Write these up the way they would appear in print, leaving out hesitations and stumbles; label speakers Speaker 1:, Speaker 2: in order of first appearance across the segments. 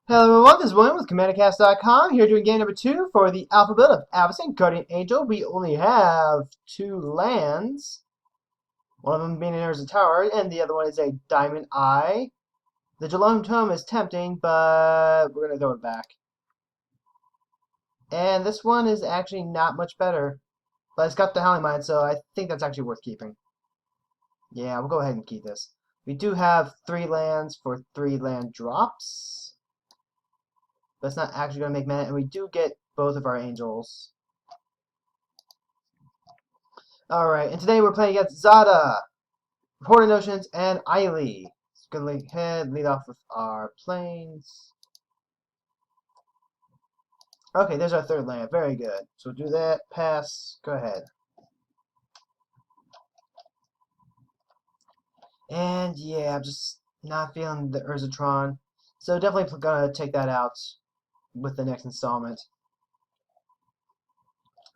Speaker 1: Hello everyone, this is William with CommanderCast.com, here doing game number 2 for the alpha build of Avacyn Guardian Angel. We only have 2 lands, one of them being an Urza Tower, and the other one is a Diamond Eye. The Jalom Tome is tempting, but we're going to throw it back. And this one is actually not much better, but it's got the Howling Mine, so I think that's actually worth keeping. Yeah, we'll go ahead and keep this. We do have 3 lands for 3 land drops. But it's not actually going to make mana, and we do get both of our angels. Alright, and today we're playing against Zada, Reporting Oceans, and Eiley. Let's go ahead, lead off with our planes. Okay, there's our third land. Very good. So we'll do that. Pass. Go ahead. And yeah, I'm just not feeling the Urzatron. So definitely gonna take that out with the next installment.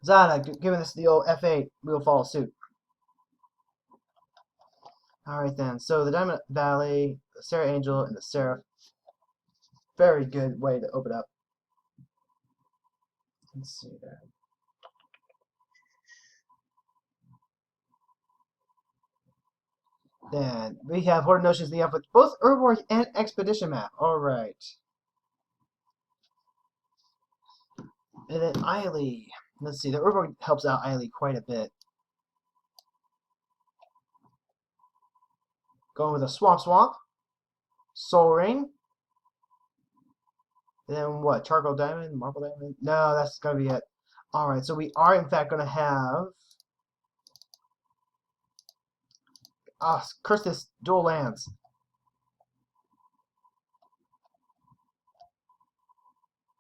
Speaker 1: Zada, giving us the old F8, we will follow suit. Alright then, so the Diamond Valley, the Sarah Angel, and the Seraph. Very good way to open up. Let's see there. Then we have Horde Notions leading off with both Urborg and Expedition map. Alright. And then Eiley. Let's see, the Urborg helps out Eiley quite a bit. Going with a Swamp, Soul Ring. And then what? Charcoal Diamond? Marble Diamond? No, that's gonna be it. Alright, so we are in fact gonna have curse this dual lands.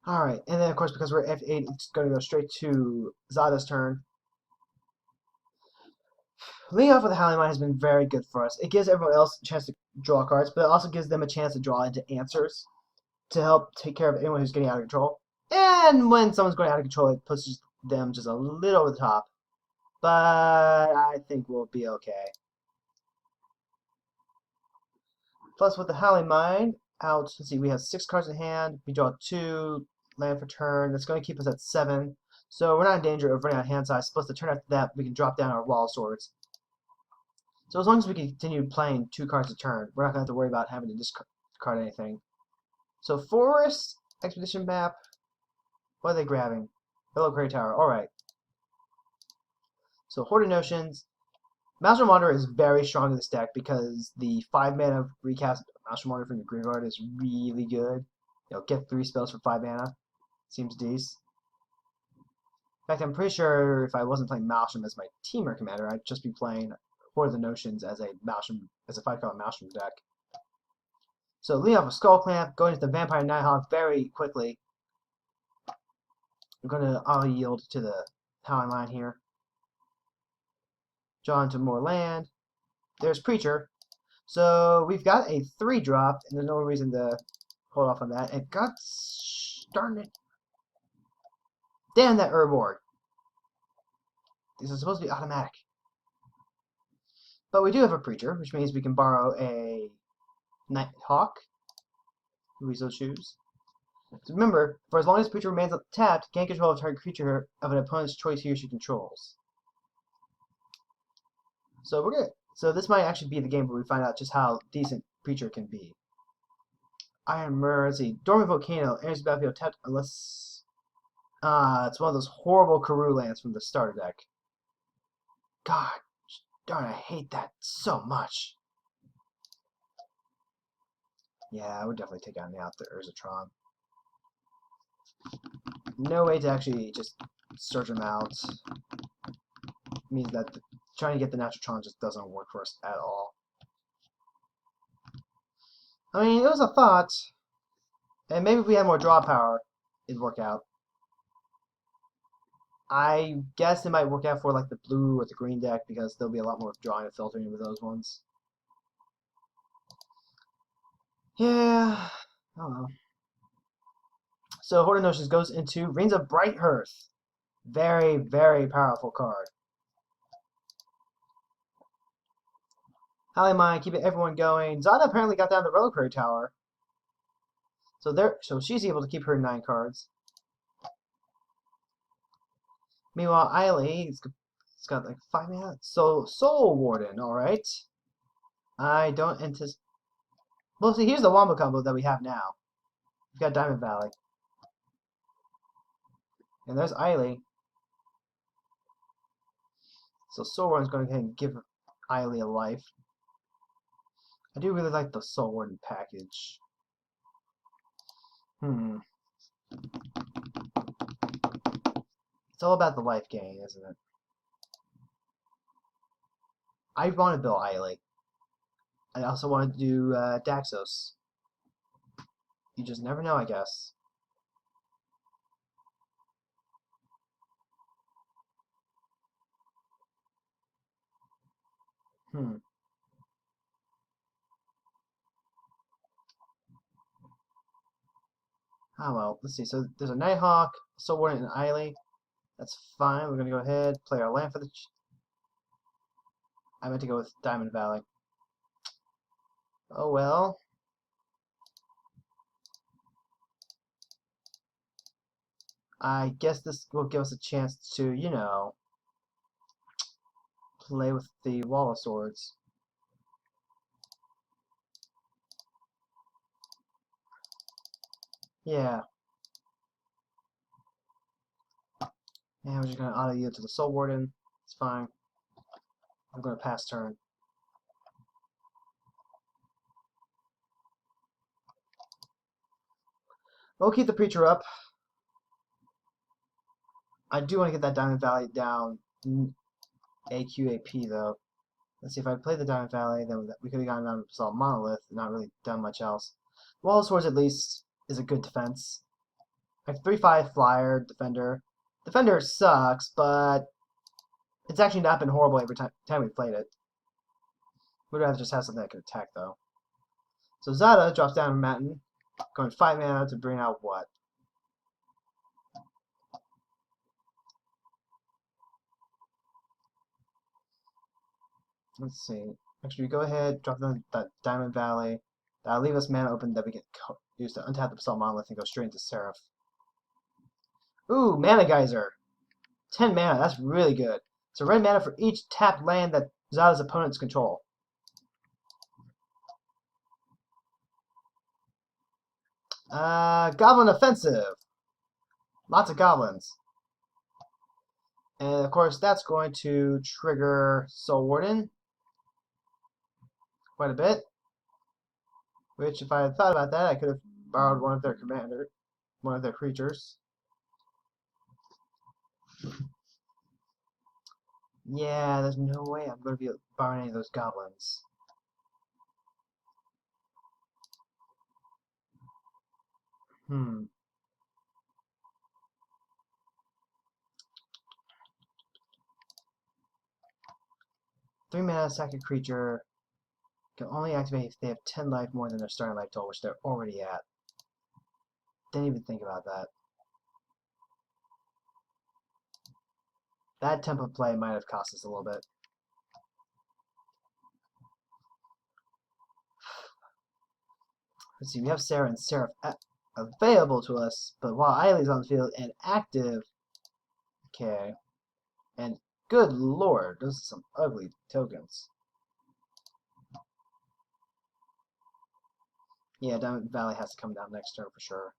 Speaker 1: Alright, and then of course because we're F8, it's gonna go straight to Zada's turn. Leading off with the Howling Mine has been very good for us. It gives everyone else a chance to draw cards, but it also gives them a chance to draw into answers to help take care of anyone who's getting out of control. And when someone's going out of control, it pushes them just a little over the top. But I think we'll be okay. Plus, with the Howling Mine out, let's see, we have 6 cards in hand. We draw 2 land for turn. That's going to keep us at 7. So we're not in danger of running out of hand size. Plus, the turn after that, we can drop down our Wall of Swords. So as long as we can continue playing 2 cards a turn, we're not going to have to worry about having to discard anything. So Forest, Expedition map, what are they grabbing? Hello, Prairie Tower, alright. So Horde Notions. Maelstrom Wanderer is very strong in this deck because the 5 mana recast Maelstrom Wanderer from your graveyard is really good. Get 3 spells for 5 mana. Seems decent. In fact, I'm pretty sure if I wasn't playing Maelstrom as my teamer commander, I'd just be playing Horde of the Notions as a 5-color Maelstrom deck. So leading off with Skull Clamp, going into the Vampire Nighthawk very quickly. I'm going to auto yield to the Howling Mine here. Draw into more land. There's Preacher. So we've got a 3-drop, and there's no reason to hold off on that. And God darn it. Damn that Urborg. These are supposed to be automatic. But we do have a Preacher, which means we can borrow a Nighthawk, if we so choose. So remember, for as long as Preacher remains tapped, gain control of target creature of an opponent's choice he or she controls. So we're good. So this might actually be the game where we find out just how decent Preacher can be. Iron Mirror, let's see. Dormant Volcano, enters the battlefield tapped unless... it's one of those horrible Karoo lands from the starter deck. God darn, I hate that so much. Yeah, I would definitely take out the Urzatron. No way to actually just search them out. Means that trying to get the natural Tron just doesn't work for us at all. I mean, it was a thought. And maybe if we had more draw power, it'd work out. I guess it might work out for like the blue or the green deck because there'll be a lot more drawing and filtering with those ones. Yeah, I don't know. So Horde Notions goes into Reigns of Bright Hearth. Very, very powerful card. Howling Mine, keeping everyone going. Zada apparently got down the Reliquary Tower. So she's able to keep her 9 cards. Meanwhile, Eileen's got like 5 mana. So Soul Warden, alright. I don't anticipate. Well, see, here's the Wombo combo that we have now. We've got Diamond Valley. And there's Eileen. So Soul Warden's going to go ahead and give Eileen a life. I do really like the Soul Warden package. It's all about the life gain, isn't it? I want to build Eileen. I also want to do Daxos. You just never know, I guess. Ah, well, let's see. So there's a Nighthawk, Soul Warden, and Eileen. That's fine. We're going to go ahead, play our land for the... I meant to go with Diamond Valley. Oh, well. I guess this will give us a chance to, you know, play with the Wall of Swords. Yeah. And we're just going to auto yield to the Soul Warden. It's fine. I'm going to pass turn. We'll keep the Preacher up. I do want to get that Diamond Valley down AQAP, though. Let's see, if I played the Diamond Valley, then we could have gotten down to Basalt Monolith and not really done much else. Wall of Swords, at least, is a good defense. I have 3/5 Flyer, Defender. Defender sucks, but it's actually not been horrible every time we played it. We'd rather just have something that can attack, though. So Zada drops down a Mountain, going 5 mana to bring out what? Let's see. Actually, go ahead, drop down that Diamond Valley. That'll leave us mana open that we can use to untap the Basalt Monolith and go straight into Seraph. Ooh, Mana Geyser. 10 mana, that's really good. So red mana for each tapped land that Zada's opponents control. Goblin Offensive. Lots of goblins. And of course, that's going to trigger Soul Warden quite a bit. Which, if I had thought about that, I could have borrowed one of their creatures. Yeah, there's no way I'm going to be borrowing any of those goblins. Hmm. Three mana, sack a creature. Can only activate if they have 10 life more than their starting life total, which they're already at. Didn't even think about that. That template play might have cost us a little bit. Let's see, we have Sarah and Seraph available to us, but while Eileen's on the field and active, okay, and good lord, those are some ugly tokens. Yeah, Diamond Valley has to come down next turn for sure.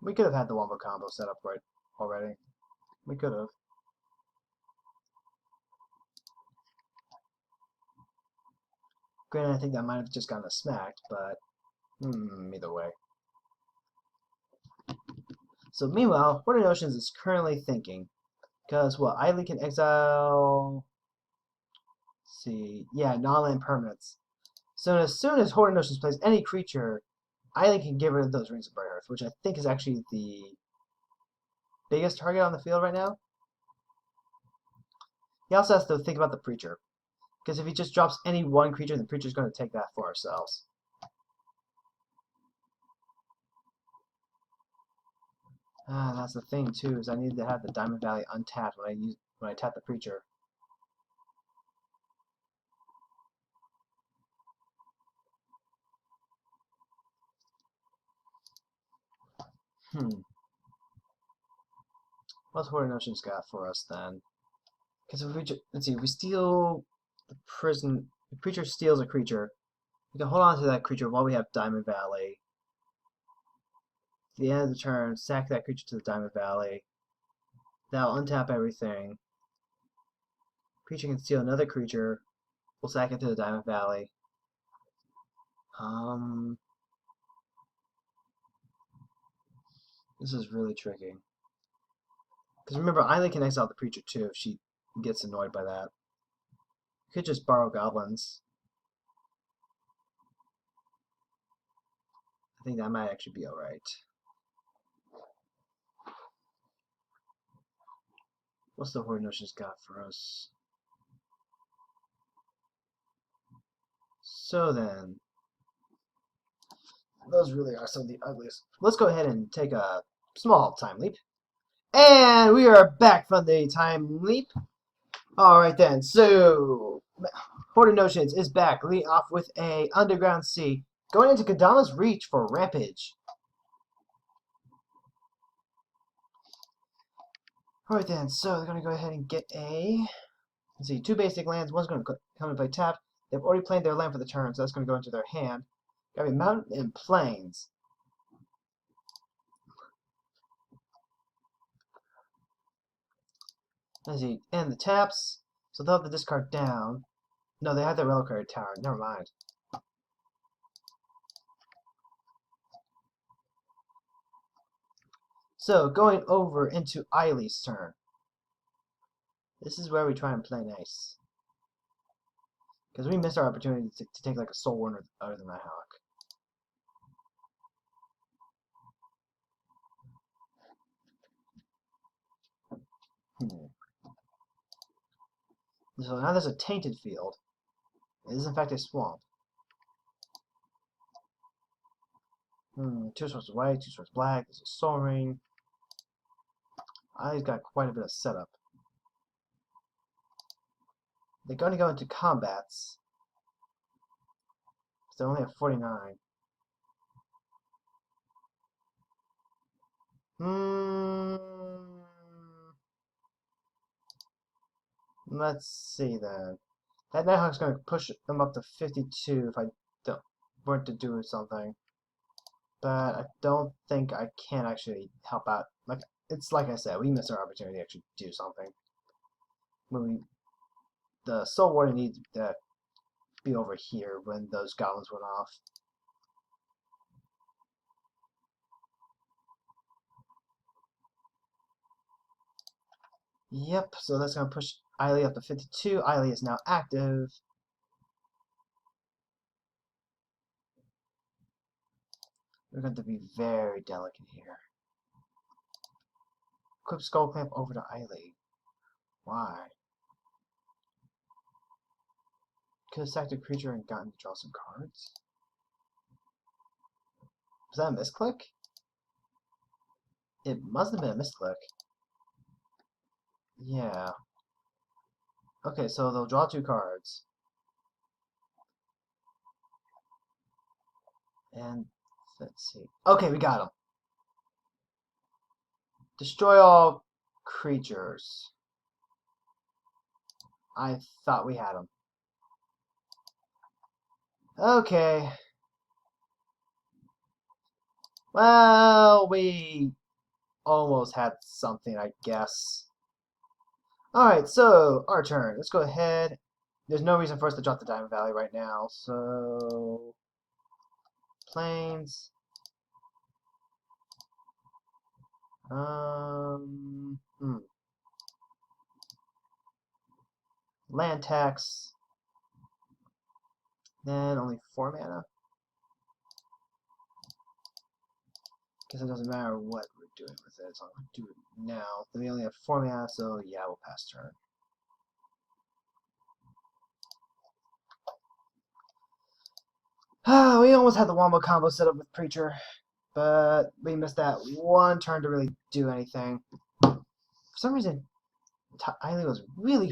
Speaker 1: We could have had the Wombo combo set up right already. We could have. Granted, I think that might have just gotten us smacked, but either way. So meanwhile, Hoarding Oceans is currently thinking, because what, Eileen can exile. Let's see, yeah, non-land permanents. So as soon as Hoarding Oceans plays any creature, Eileen can get rid of those Rings of Bright Earth, which I think is actually the biggest target on the field right now. He also has to think about the Preacher, because if he just drops any one creature, the Preacher's going to take that for ourselves. That's the thing too, is I need to have the Diamond Valley untapped when I tap the Preacher. What's Hoarding Notions got for us then? Because if we let's see, if we steal the prison, the creature steals a creature. We can hold on to that creature while we have Diamond Valley. At the end of the turn, sack that creature to the Diamond Valley. That'll untap everything. Creature can steal another creature. We'll sack it to the Diamond Valley. This is really tricky. Because remember, Eiley can exile the creature too if she gets annoyed by that. Could just borrow goblins. I think that might actually be alright. What's the Hoarding Notions got for us? So then, those really are some of the ugliest. Let's go ahead and take a small time leap. And we are back from the time leap. Alright then, so Hoarding Notions is back, leading off with a Underground Sea, going into Kadama's Reach for Rampage. Alright then, so they're going to go ahead and get a, let's see, 2 basic lands. One's going to come and play tapped. They've already played their land for the turn, so that's going to go into their hand. Got to be Mountain and Plains. Let's see, and the taps, so they'll have to discard down. No, they have their Reliquary Tower, never mind. So, going over into Eiley's turn. This is where we try and play nice. Because we missed our opportunity to take like a Soul Warner other than Nighthawk. So now there's a Tainted Field. It is in fact a swamp. 2 sources white, 2 sources black, there's a Soul Ring. I've got quite a bit of setup. They're going to go into combats. They only have 49. Let's see then. That Nighthawk's going to push them up to 52 if I weren't to do something. But I don't think I can actually help out. It's like I said, we missed our opportunity to actually do something. The Soul Warden needs to be over here when those goblins went off. Yep, so that's going to push Eiley up to 52. Eiley is now active. We're going to be very delicate here. Equip Skull Clamp over to Eiley. Why? Could have sacked a creature and gotten to draw some cards. Was that a misclick? It must have been a misclick. Yeah. Okay, so they'll draw 2 cards. And let's see. Okay, we got them. Destroy all creatures. I thought we had them. Okay. Well, we almost had something, I guess. Alright, so, our turn. Let's go ahead. There's no reason for us to drop the Diamond Valley right now, so... Plains. Land tax. Then only 4 mana. Guess it doesn't matter what we're doing with it, so I'm going to do it now. Then we only have 4 mana, so yeah, we'll pass turn. We almost had the Wombo combo set up with Preacher, but we missed that one turn to really do anything. For some reason, Eiley was really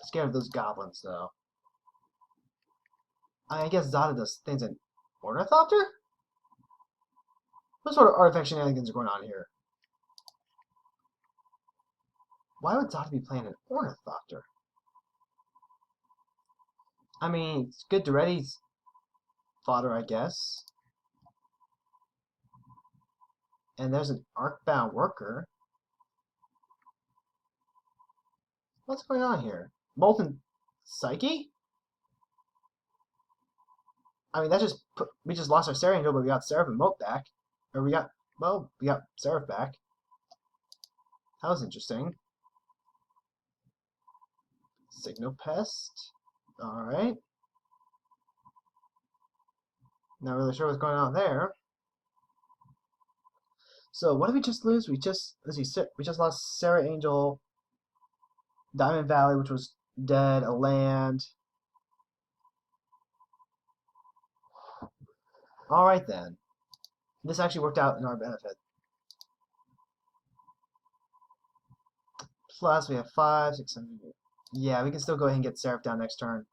Speaker 1: scared of those goblins, though. I guess Zada does things in Ornithopter? What sort of artifact shenanigans are going on here? Why would Zod be playing an Ornithopter? I mean, it's good to Reddy's fodder, I guess. And there's an Arcbound worker. What's going on here? Molten Psyche? I mean, we just lost our Sarah Angel, but we got Seraph and Moat back. Or we got Seraph back. That was interesting. Signal Pest. Alright. Not really sure what's going on there. So what did we just lose? We just lost Sarah Angel, Diamond Valley, which was dead, a land. Alright then. This actually worked out in our benefit. Plus we have 5, 600. Yeah, we can still go ahead and get Seraph down next turn.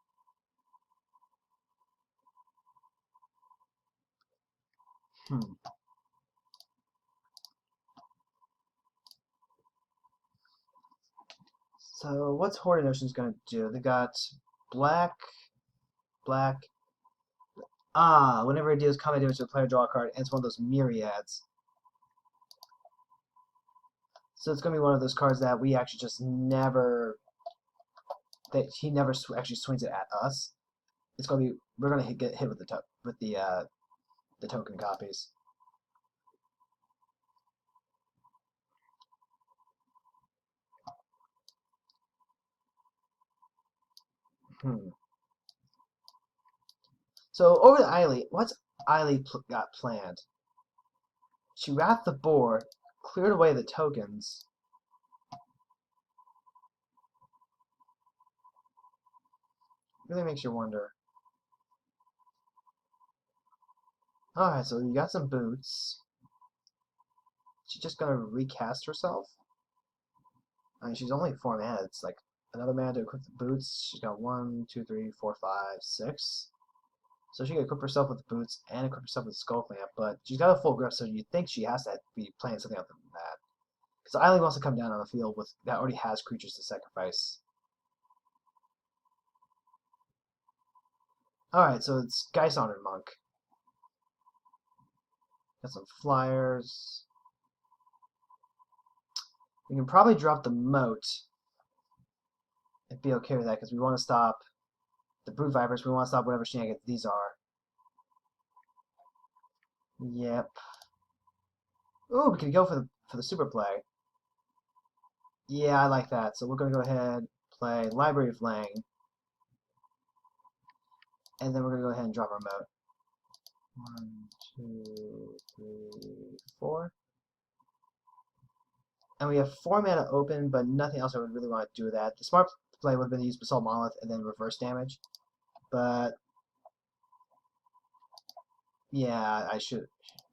Speaker 1: So what's Horde Notions gonna do? They got black. Whenever it deals combat damage to a player, draw a card, and it's one of those myriads. So it's gonna be one of those cards that we actually just never. That he never actually swings it at us. It's gonna be we're gonna get hit with the token copies. So over to Eiley, what's Eiley got planned? She wrapped the board, cleared away the tokens. Really makes you wonder. Alright, so you got some boots. She's just gonna recast herself? I mean, she's only 4 mana. It's like another mana to equip the boots. She's got 1, 2, 3, 4, 5, 6. So she can equip herself with the boots and equip herself with the skull clamp, but she's got a full grip, so you'd think she has to be playing something other than that. Because Eileen wants to come down on the field with that already has creatures to sacrifice. Alright, so it's Geist Honored Monk. Got some flyers. We can probably drop the moat and be okay with that because we want to stop the Brute Vipers. We want to stop whatever shenanigans these are. Yep. Ooh, we could go for the super play. Yeah, I like that. So we're gonna go ahead play Library of Lang, and then we're gonna go ahead and drop our moat. 1, 2, 3, 4. And we have 4 mana open, but nothing else I would really want to do with that. The smart play would have been to use Basalt Monolith and then reverse damage. But yeah,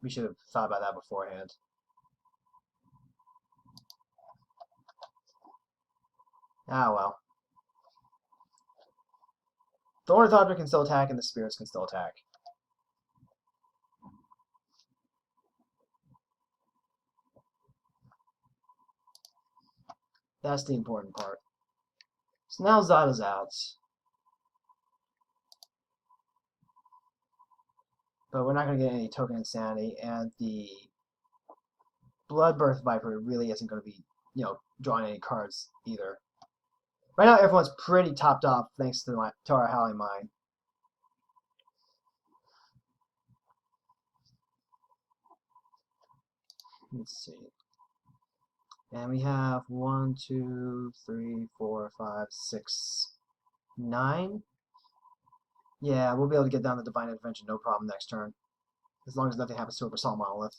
Speaker 1: we should have thought about that beforehand. Ah well. The Ornithopter can still attack and the spirits can still attack. That's the important part. So now Zada's out. But we're not going to get any token insanity, and the Bloodbirth Viper really isn't going to be, drawing any cards either. Right now, everyone's pretty topped off thanks to our Howling Mine. Let's see. And we have 1, 2, 3, 4, 5, 6, 9. Yeah, we'll be able to get down the Divine Intervention no problem next turn. As long as nothing happens to a Basalt Monolith.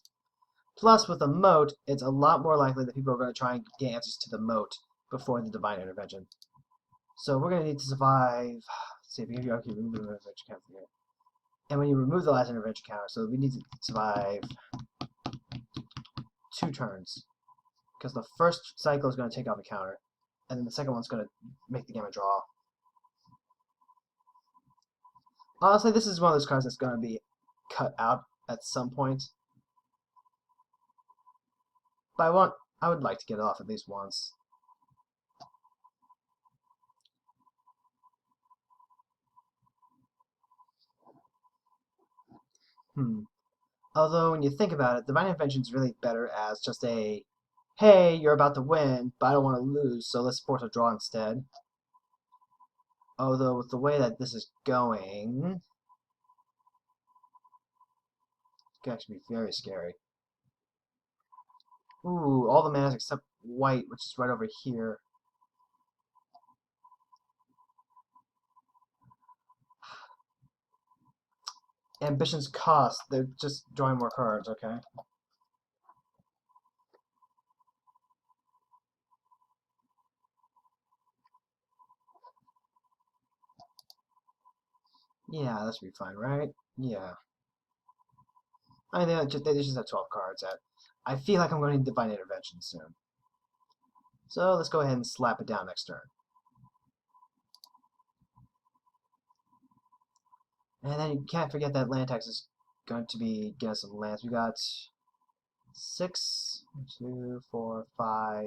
Speaker 1: Plus, with a moat, it's a lot more likely that people are going to try and get answers to the moat before the Divine Intervention. So we're going to need to survive. Let's see if we can remove the intervention counter here. And when you remove the last intervention counter, so we need to survive 2 turns. Because the first cycle is going to take out the counter, and then the second one's going to make the game a draw. Honestly, this is one of those cards that's going to be cut out at some point. But I would like to get it off at least once. Although, when you think about it, Divine Intervention is really better as just a, hey, you're about to win, but I don't want to lose, so let's force a draw instead. Although, with the way that this is going, it could actually be very scary. Ooh, all the manas except white, which is right over here. Ambition's cost. They're just drawing more cards, okay. Yeah, that should be fine, right? Yeah. I mean, they just have 12 cards. I feel like I'm going to need Divine Intervention soon. So let's go ahead and slap it down next turn. And then you can't forget that land tax is going to be getting us some lands. We got 6, 2, 4, 5.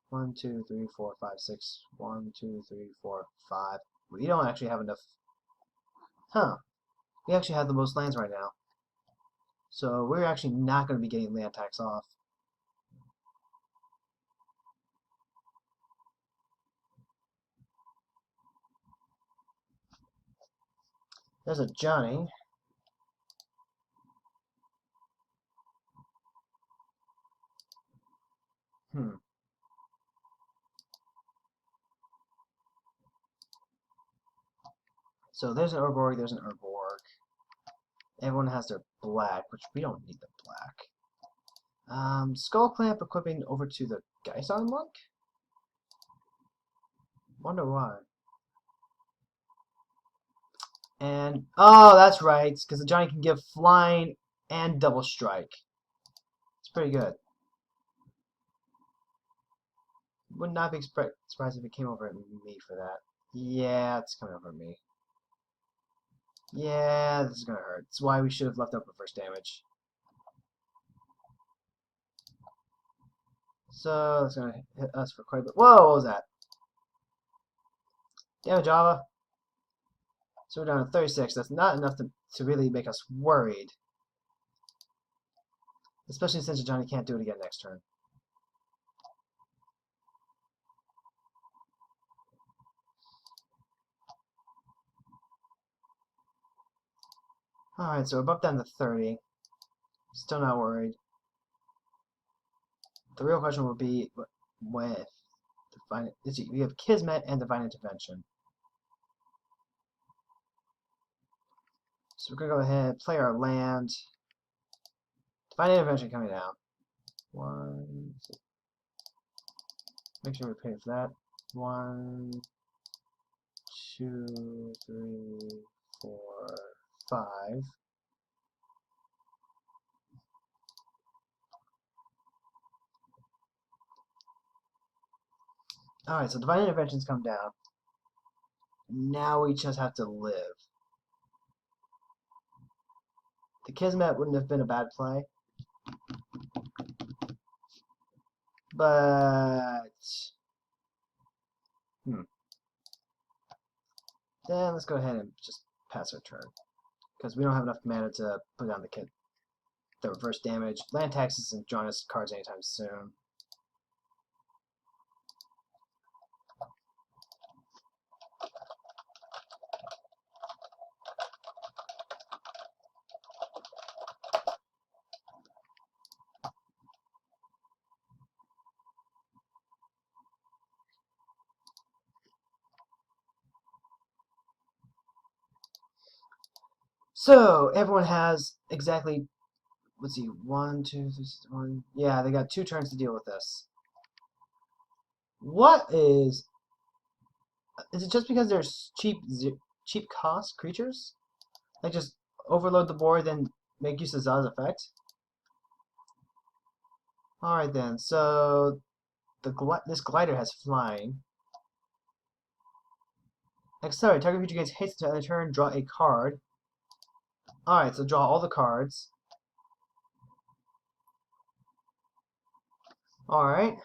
Speaker 1: 1, 2, 3, 4, 5, 6. 1, 2, 3, 4, 5. We don't actually have enough. Huh. We actually have the most lands right now. So we're actually not going to be getting land tax off. There's a Johnny. So there's an Urborg, there's an Urborg. Everyone has their black, which we don't need the black. Skull Clamp equipping over to the Geisar Monk? Wonder why. And, oh, that's right, because the Johnny can give flying and double strike. It's pretty good. Would not be surprised if it came over at me for that. Yeah, it's coming over at me. Yeah, this is gonna hurt. That's why we should have left up for first damage. So, it's gonna hit us for quite a bit. Whoa, what was that? Damage, Java. So we're down to 36. That's not enough to really make us worried. Especially since Johnny can't do it again next turn. Alright, so we're bumped down to 30. Still not worried. The real question will be with Divine. We have Kismet and Divine Intervention. So we're gonna go ahead, play our land. Divine Intervention coming down. 1, 2. Make sure we pay for that. 1, 2, 3, 4, 5. Alright, so Divine Interventions come down. Now we just have to live. The Kismet wouldn't have been a bad play. But... Then let's go ahead and just pass our turn. Because we don't have enough mana to put down the reverse damage. Land tax isn't drawing us cards anytime soon. So, everyone has exactly, let's see, 1, 2, 3, 1. Yeah, they got 2 turns to deal with this. What is it just because they're cheap cost creatures? Like just overload the board, then make use of Za's effect? Alright then, so this glider has flying. Accelerate. Target creature gains haste until end of turn, draw a card. Alright, so draw all the cards. Alright.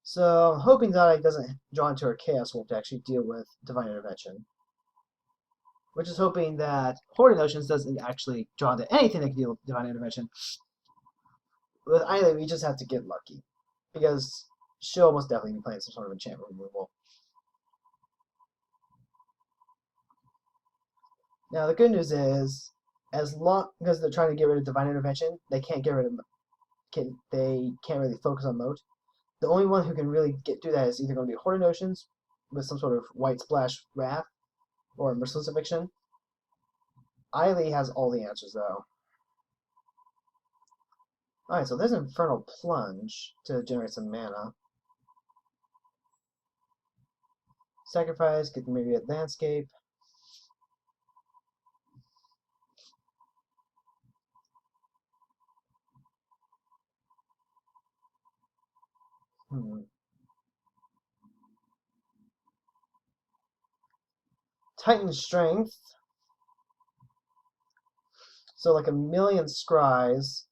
Speaker 1: So I'm hoping that it doesn't draw into her Chaos Wolf to actually deal with Divine Intervention. We're just hoping that Horde Notions doesn't actually draw into anything that can deal with Divine Intervention. With Isla, we just have to get lucky. Because she'll almost definitely be playing some sort of enchantment removal. Now the good news is, as long as they're trying to get rid of Divine Intervention, they can't get rid of they can't really focus on Moat. The only one who can really do that is either going to be Horde Notions with some sort of White Splash Wrath or Merciless Eviction. Eiley has all the answers though. Alright, so there's an Infernal Plunge to generate some mana. Sacrifice, get the Myriad Landscape. Titan Strength. So like a million scries.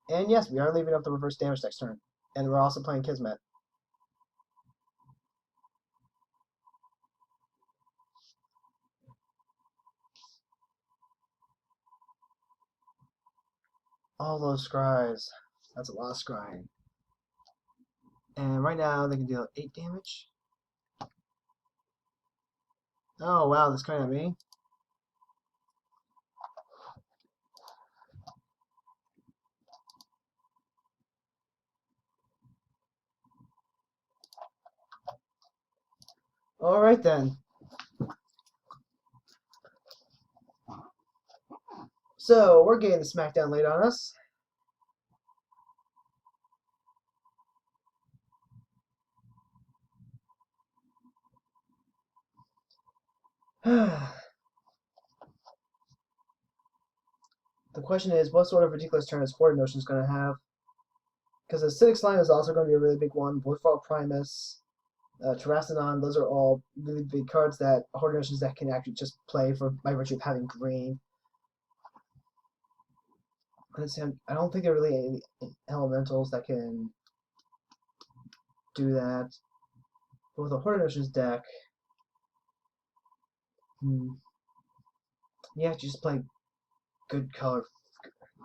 Speaker 1: And yes, we are leaving up the reverse damage next turn. And we're also playing Kismet. All those scries. That's a lot of scrying. And right now they can deal 8 damage. Oh wow, that's kind of me. Alright then. So, we're getting the smackdown laid on us. The question is, what sort of ridiculous turn is Horde Notions going to have? Because Acidic Slime is also going to be a really big one. Voidfall Primus, Terrastodon, those are all really big cards that Horde Notions that can actually just play for by virtue of having green. I don't think there are really any elementals that can do that. But with a Horde Notions deck, you have to just play good color,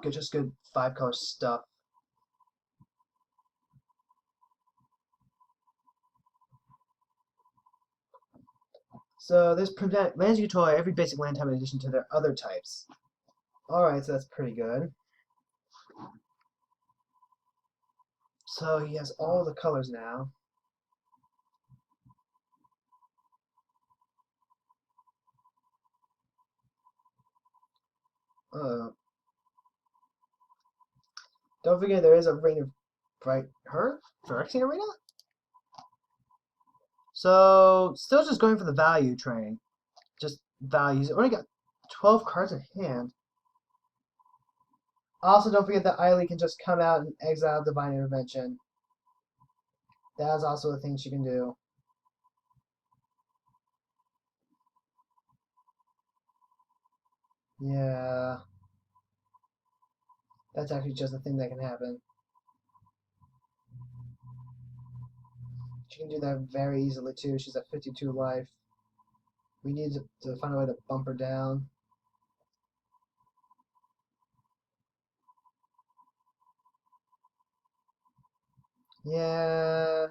Speaker 1: just good 5-color stuff. So this prevent lands you control every basic land type in addition to their other types. Alright, so that's pretty good. So he has all the colors now. Don't forget there is a Reign of Phyrexian Arena? So still just going for the value train. Just values. Already got 12 cards in hand. Also, don't forget that Eiley can just come out and exile Divine Intervention. That is also a thing she can do. Yeah. That's actually just a thing that can happen. She can do that very easily too. She's at 52 life. We need to find a way to bump her down. Yeah.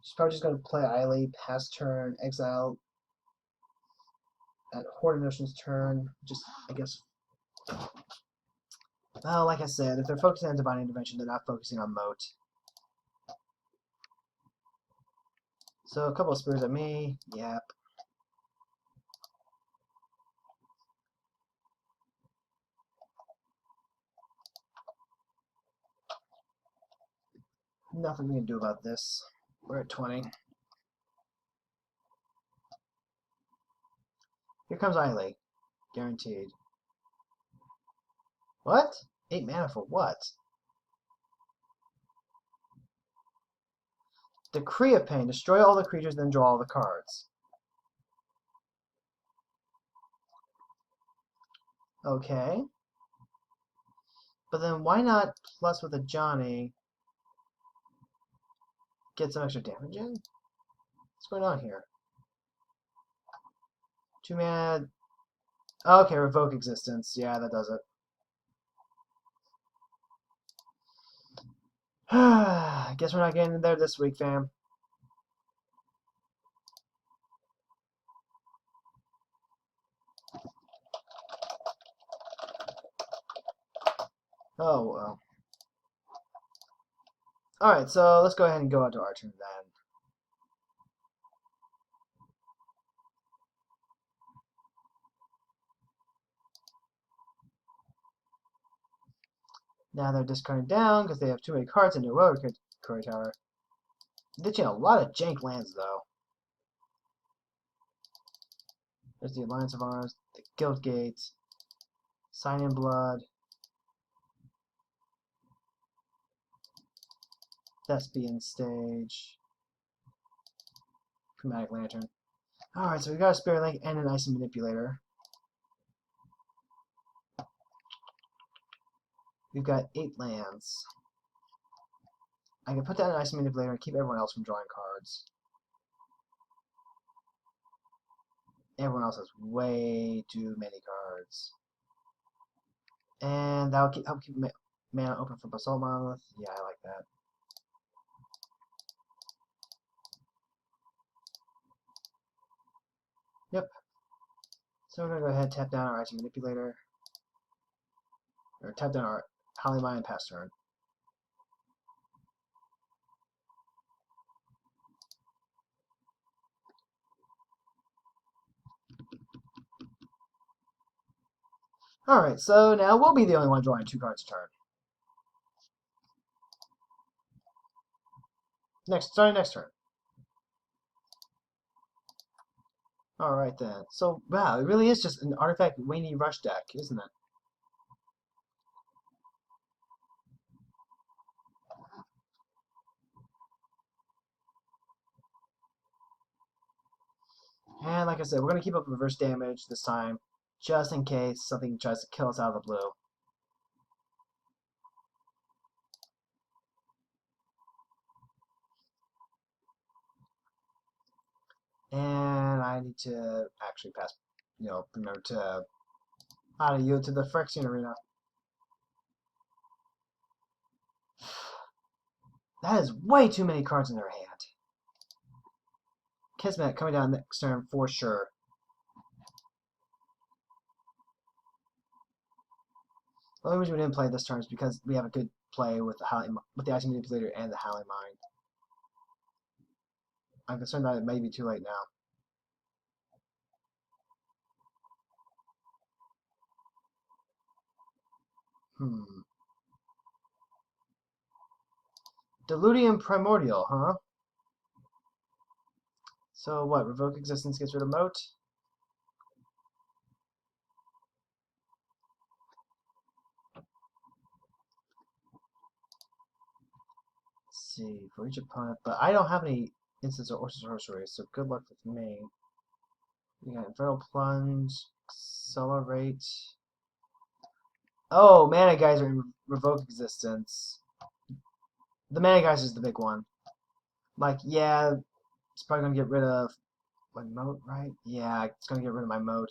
Speaker 1: She's probably just going to play Eiley, pass turn, exile at Horde Notion's turn. Just, I guess. Well, like I said, if they're focusing on Divine Intervention, they're not focusing on Moat. So a couple of spears at me. Yep. Nothing we can do about this. We're at 20. Here comes Eiley. Guaranteed. What? 8 mana for what? Decree of Pain. Destroy all the creatures, then draw all the cards. Okay. But then why not plus with a Johnny get some extra damage in? What's going on here? 2 mana. Okay, revoke existence. Yeah, that does it. Guess we're not getting in there this week, fam. Oh, well. Alright, so let's go ahead and go on to our turn then. Now they're discarding down because they have too many cards in their Road Tower. Ditching a lot of jank lands, though. There's the Alliance of Arms, the Guild Gates, Sign in Blood, Thespian Stage, Chromatic Lantern. Alright, so we got a Spirit Link and an Icy Manipulator. We've got 8 lands. I can put that in an Icy Manipulator and keep everyone else from drawing cards. Everyone else has way too many cards. And that'll help keep mana open for Basalt Monolith. Yeah, I like that. Yep. So we're going to go ahead and tap down our Icy Manipulator. Or tap down our Howling Mine and pass turn. Alright, so now we'll be the only one drawing 2 cards a turn. Starting next turn. Alright then. So, wow, it really is just an Artifact Rainy Rush deck, isn't it? And like I said, we're going to keep up reverse damage this time, just in case something tries to kill us out of the blue. And I need to actually pass, remember to auto yield to the Phyrexian Arena. That is way too many cards in their hand. Kismet coming down next turn for sure. The only reason we didn't play this turn is because we have a good play with the Icy Manipulator and the Howling Mine. I'm concerned that it may be too late now. Diluvian Primordial, huh? So what? Revoke Existence gets rid of Moat? Let's see, for each opponent, but I don't have any instants or sorceries, so good luck with me. We got Infernal Plunge, Accelerate. Oh, Mana Geyser and Revoke Existence. The Mana Geyser is the big one. Like, yeah, it's probably gonna get rid of my Moat, right? Yeah, it's gonna get rid of my Moat.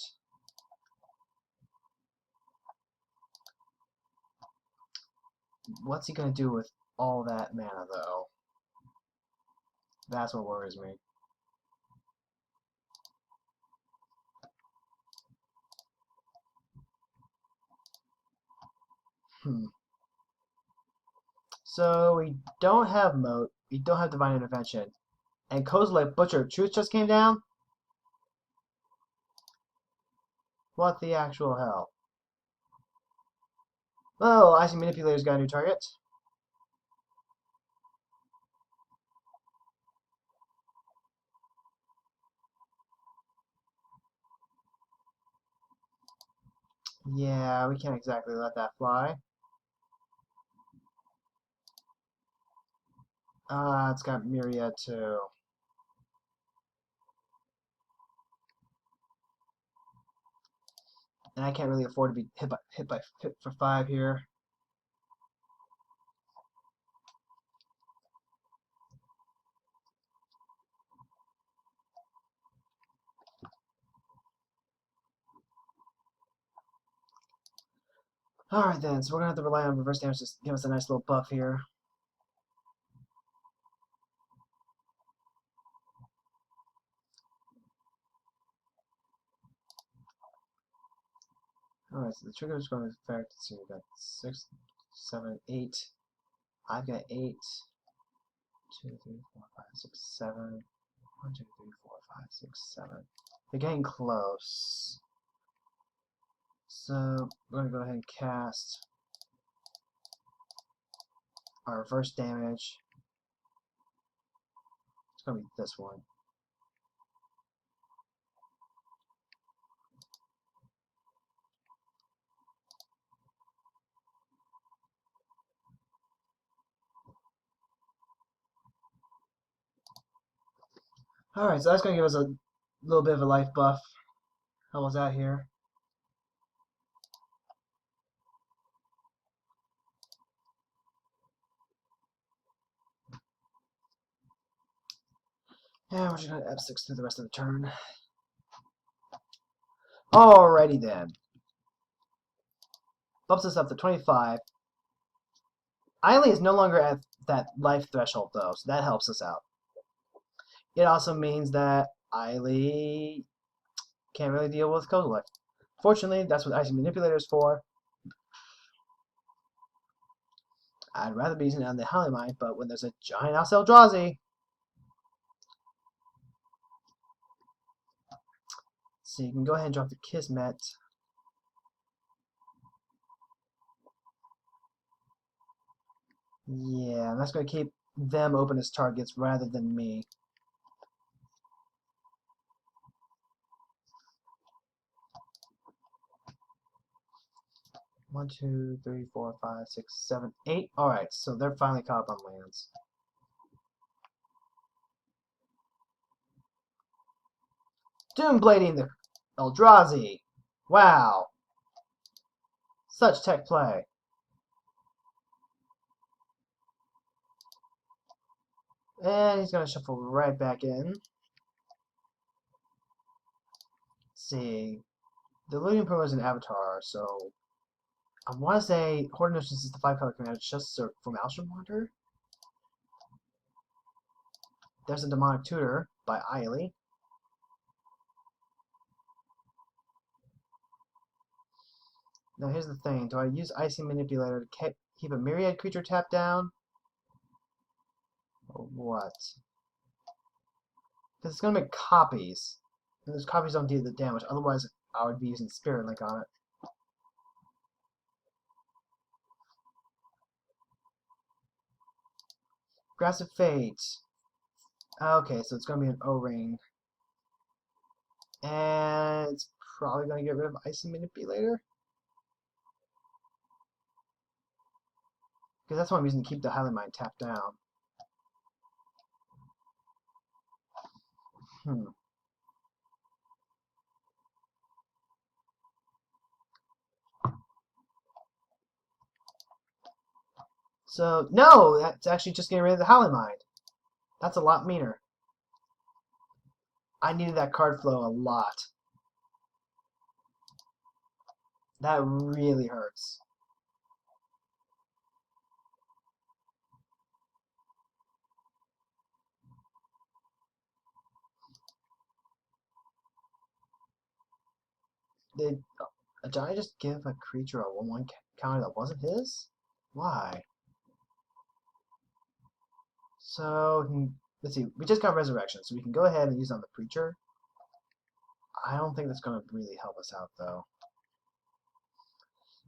Speaker 1: What's he gonna do with all that mana, though? That's what worries me. So we don't have Moat, we don't have Divine Intervention, and Kozilek Butcher of Truth just came down? What the actual hell? Oh, Icy Manipulator's got a new target. Yeah, we can't exactly let that fly. It's got Myriad too. And I can't really afford to be hit for 5 here. Alright then, so we're gonna have to rely on reverse damage to give us a nice little buff here. Alright, so the trigger is going to affect, let's see, we got 6, 7, 8. I've got 8. 2, 3, 4, 5, 6, 7. 1, 2, 3, 4, 5, 6, 7. They're getting close. So we're gonna go ahead and cast our reverse damage. It's gonna be this one. Alright, so that's gonna give us a little bit of a life buff. How was that here? And we're just gonna F6 through the rest of the turn. Alrighty then. Bumps us up to 25. Eiley is no longer at that life threshold though, so that helps us out. It also means that Eiley can't really deal with Kozilek. Fortunately, that's what Icy Manipulator is for. I'd rather be using it on the Holly Mine, but when there's a giant House Eldrazi, so you can go ahead and drop the Kismet. Yeah, that's going to keep them open as targets rather than me. One, two, three, four, five, six, seven, 8. Alright, so they're finally caught up on lands. Doomblading the Eldrazi. Wow. Such tech play. And he's going to shuffle right back in. Let's see. The Looting Pro is an avatar, so I want to say Horde Notions is the 5-color commander just for Maelstrom Wanderer. There's a Demonic Tutor by Eiley. Now here's the thing, do I use Icy Manipulator to keep a Myriad creature tapped down? Or what? Because it's going to make copies. And those copies don't deal the damage, otherwise I would be using Spirit Link on it. Grasp Fate. Okay, so it's going to be an O-Ring. And it's probably going to get rid of Icy Manipulator. Because that's what I'm using to keep the Highland Mine tapped down. So, no! That's actually just getting rid of the Howling Mind. That's a lot meaner. I needed that card flow a lot. That really hurts. Did a giant just give a creature a 1/1 counter that wasn't his? Why? So, let's see. We just got Resurrection, so we can go ahead and use it on the Preacher. I don't think that's going to really help us out, though.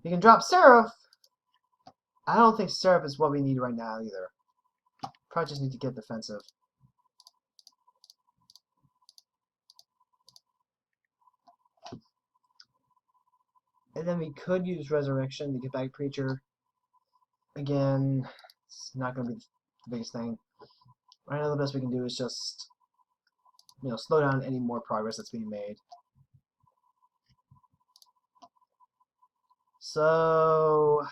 Speaker 1: We can drop Seraph. I don't think Seraph is what we need right now, either. Probably just need to get defensive. And then we could use Resurrection to get back Preacher. Again, it's not going to be the biggest thing. Right now the best we can do is just, slow down any more progress that's being made. So,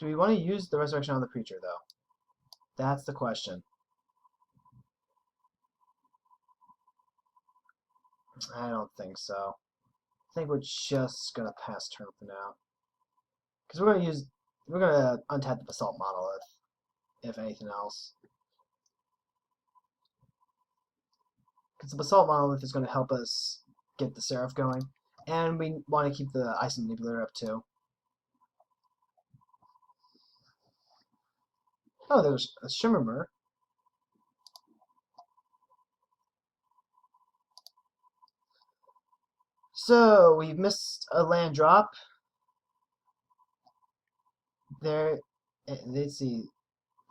Speaker 1: do we want to use the resurrection on the preacher, though? That's the question. I don't think so. I think we're just gonna pass turn for now, because we're gonna untap the basalt monolith, if anything else. Because the basalt monolith is going to help us get the seraph going, and we want to keep the ice manipulator up too. Oh, there's a shimmer. So we've missed a land drop. There, let's see.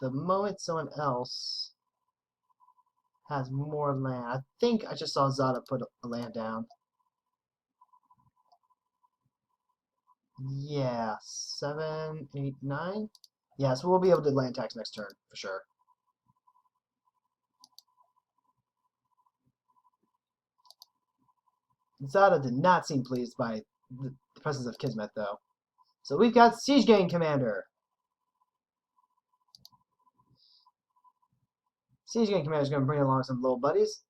Speaker 1: The moment someone else has more land, I think I just saw Zada put a land down. Yeah, 7, 8, 9. Yeah, so we'll be able to land tax next turn for sure. Zada did not seem pleased by the presence of Kismet, though. So we've got Siege Gang Commander. Siege Gang Commander is going to bring along some little buddies.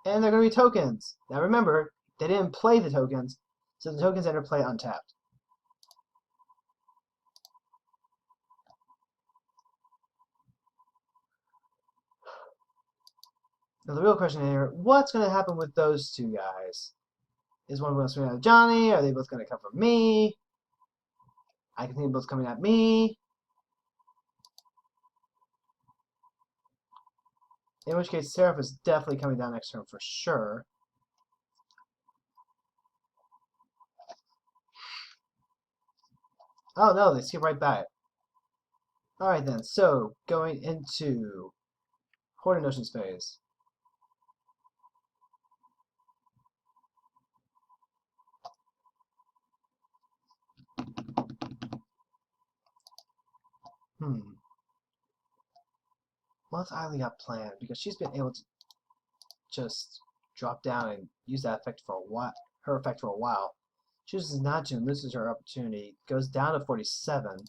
Speaker 1: And they're going to be tokens. Now remember, they didn't play the tokens, so the tokens enter play untapped. Now the real question here, what's going to happen with those two guys? Is one going to swing at Johnny? Are they both going to come from me? I can see them both coming at me. In which case, Seraph is definitely coming down next turn for sure. Oh no, they skip right by it. Alright then, so going into Horde and Oceans phase. What's Eileen got planned? Because she's been able to just drop down and use that effect for a while. Her effect for a while. Chooses not to and loses her opportunity. Goes down to 47.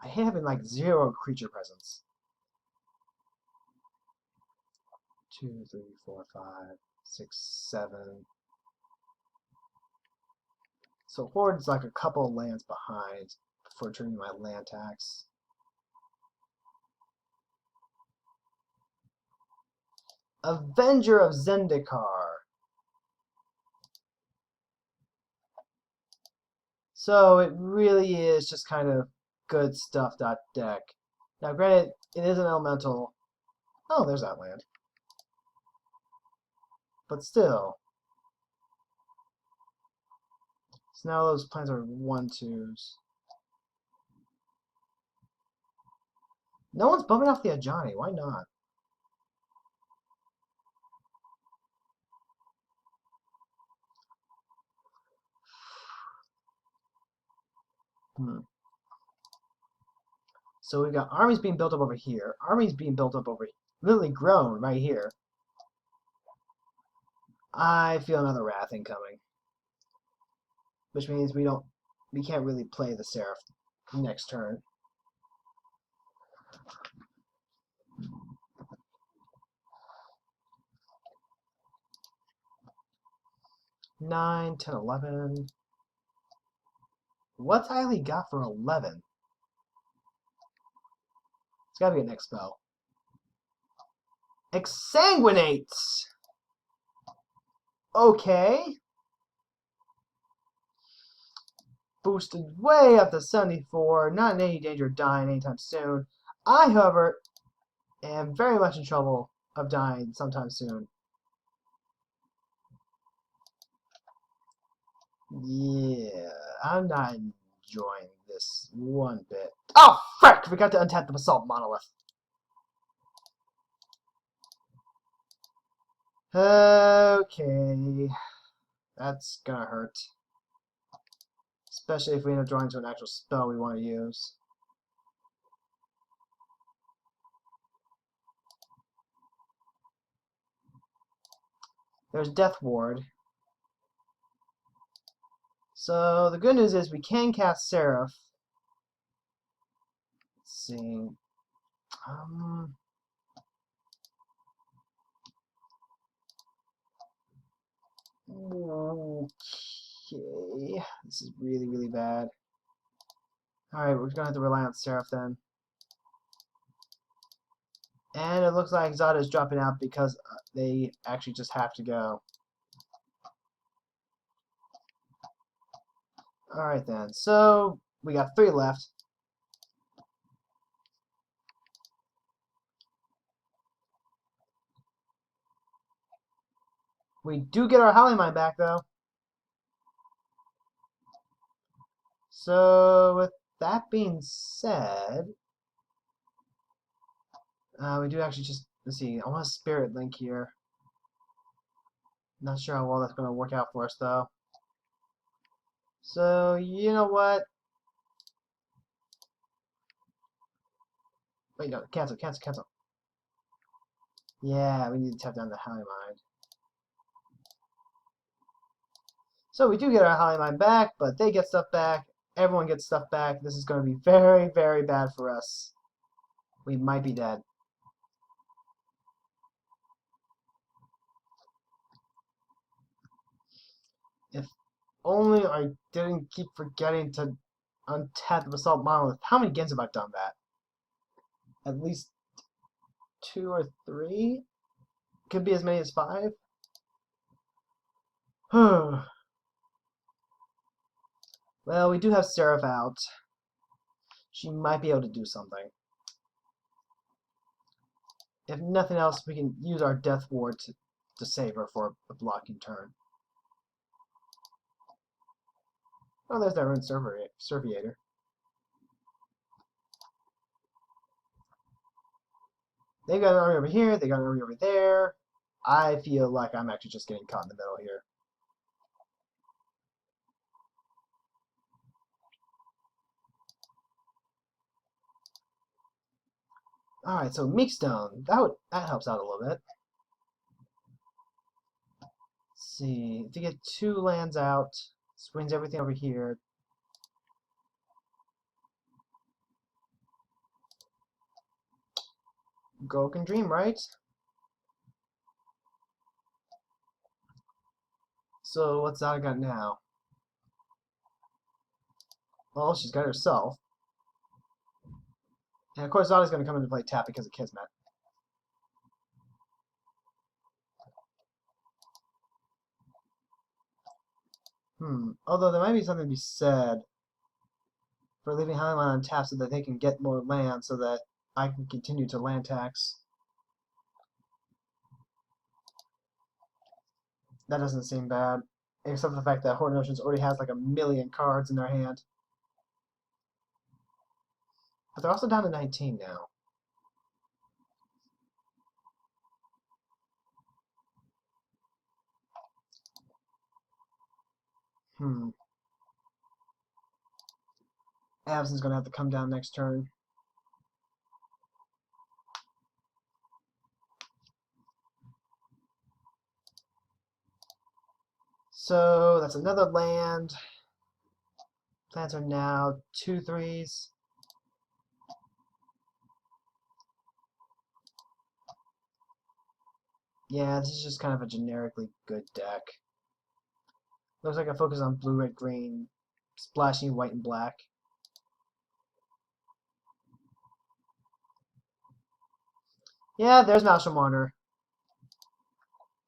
Speaker 1: I hate having like 0 creature presence. 2, 3, 4, 5, 6, 7. So Horde's like a couple of lands behind before turning my land tax. Avenger of Zendikar. So it really is just kind of good stuff deck. Now granted, it is an elemental. Oh, there's that land. But still. So now those plans are 1/2s. No one's bumping off the Ajani. Why not? So we've got armies being built up over here. Armies being built up over here. Literally grown right here. I feel another Wrath incoming. Which means we can't really play the Seraph next turn. Nine, 10, 11. What's Eiley got for 11? It's gotta be an X spell. Exsanguinates! Okay. Boosted way up to 74. Not in any danger of dying anytime soon. I, however, am very much in trouble of dying sometime soon. Yeah, I'm not enjoying this one bit. Oh, frick! We got to untap the basalt monolith. Okay, that's gonna hurt. Especially if we end up drawing to an actual spell we want to use. There's Death Ward. So the good news is we can cast Seraph. Let's see. Okay. This is really, really bad. Alright, we're gonna have to rely on Seraph then. And it looks like Zada is dropping out because they actually just have to go. Alright then, so we got 3 left. We do get our Holly Mine back though. So with that being said, we do actually just, let's see, I want a Spirit Link here. Not sure how well that's going to work out for us though. So, you know what? Wait, no, cancel. Yeah, we need to tap down the Holly Mine. So we do get our Holly Mine back, but they get stuff back. Everyone gets stuff back. This is going to be very, very bad for us. We might be dead. If only I didn't keep forgetting to untap the Basalt Monolith. How many games have I done that? At least 2 or 3? Could be as many as 5? Well, we do have Seraph out. She might be able to do something. If nothing else, we can use our Death Ward to save her for a blocking turn. Oh, there's that Rune Serviator. They got an army over here, they got an army over there. I feel like I'm actually just getting caught in the middle here. Alright, so Meekstone. That helps out a little bit. Let's see. If you get 2 lands out, swings everything over here. Girl can dream, right? So what's Zada got now? Well, she's got herself. And of course Zada's going to come into play tap because of Kismet. Although there might be something to be said for leaving Highline on tap so that they can get more land so that I can continue to land tax. That doesn't seem bad. Except for the fact that Horde Oceans already has like 1,000,000 cards in their hand. But they're also down to 19 now. Avacyn's going to have to come down next turn. So that's another land. Plants are now 2/3s. Yeah, this is just kind of a generically good deck. Looks like I focus on blue, red, green, splashing white and black. Yeah, there's Maelstrom Wanderer.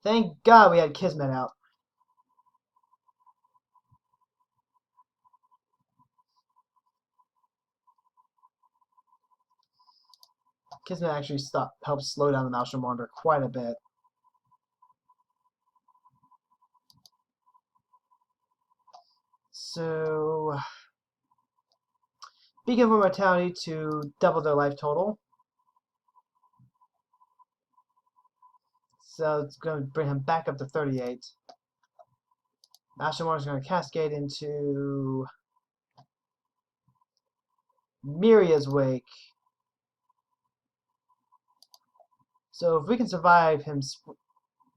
Speaker 1: Thank God we had Kismet out. Kismet actually helps slow down the Maelstrom Wanderer quite a bit. So, Beacon of Immortality to double their life total. So it's going to bring him back up to 38. Master Marner's going to cascade into Miria's Wake. So if we can survive him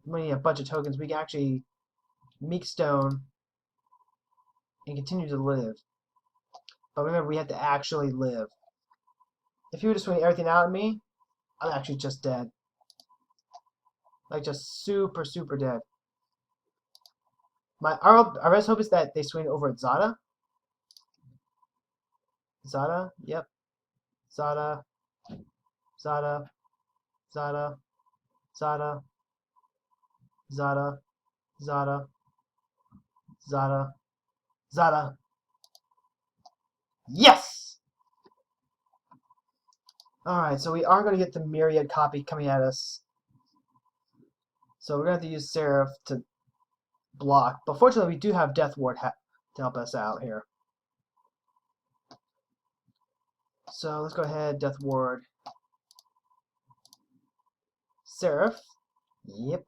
Speaker 1: winning a bunch of tokens, we can actually Meek Stone and continue to live. But remember, we have to actually live. If he were to swing everything out at me, I'm actually just dead. Like, just super, super dead. Our best hope is that they swing over at Zada. Zada, yep. Zada, Zada, Zada, Zada, Zada, Zada, Zada, Zada. Yes! Alright, so we are going to get the Myriad copy coming at us. So we're going to have to use Seraph to block. But fortunately, we do have Death Ward to help us out here. So let's go ahead, Death Ward. Seraph. Yep.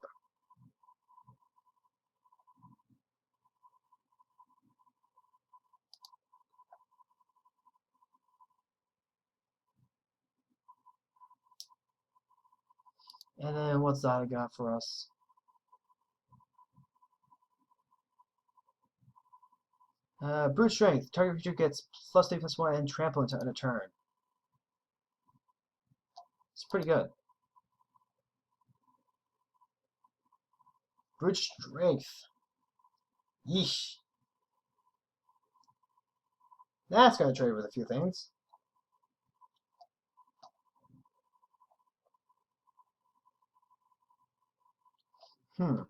Speaker 1: And then what's Zada got for us? Brute Strength. Target creature gets +3/+1 and trample until end of turn. It's pretty good. Brute Strength. Yeesh. That's going to trade with a few things. Hmm.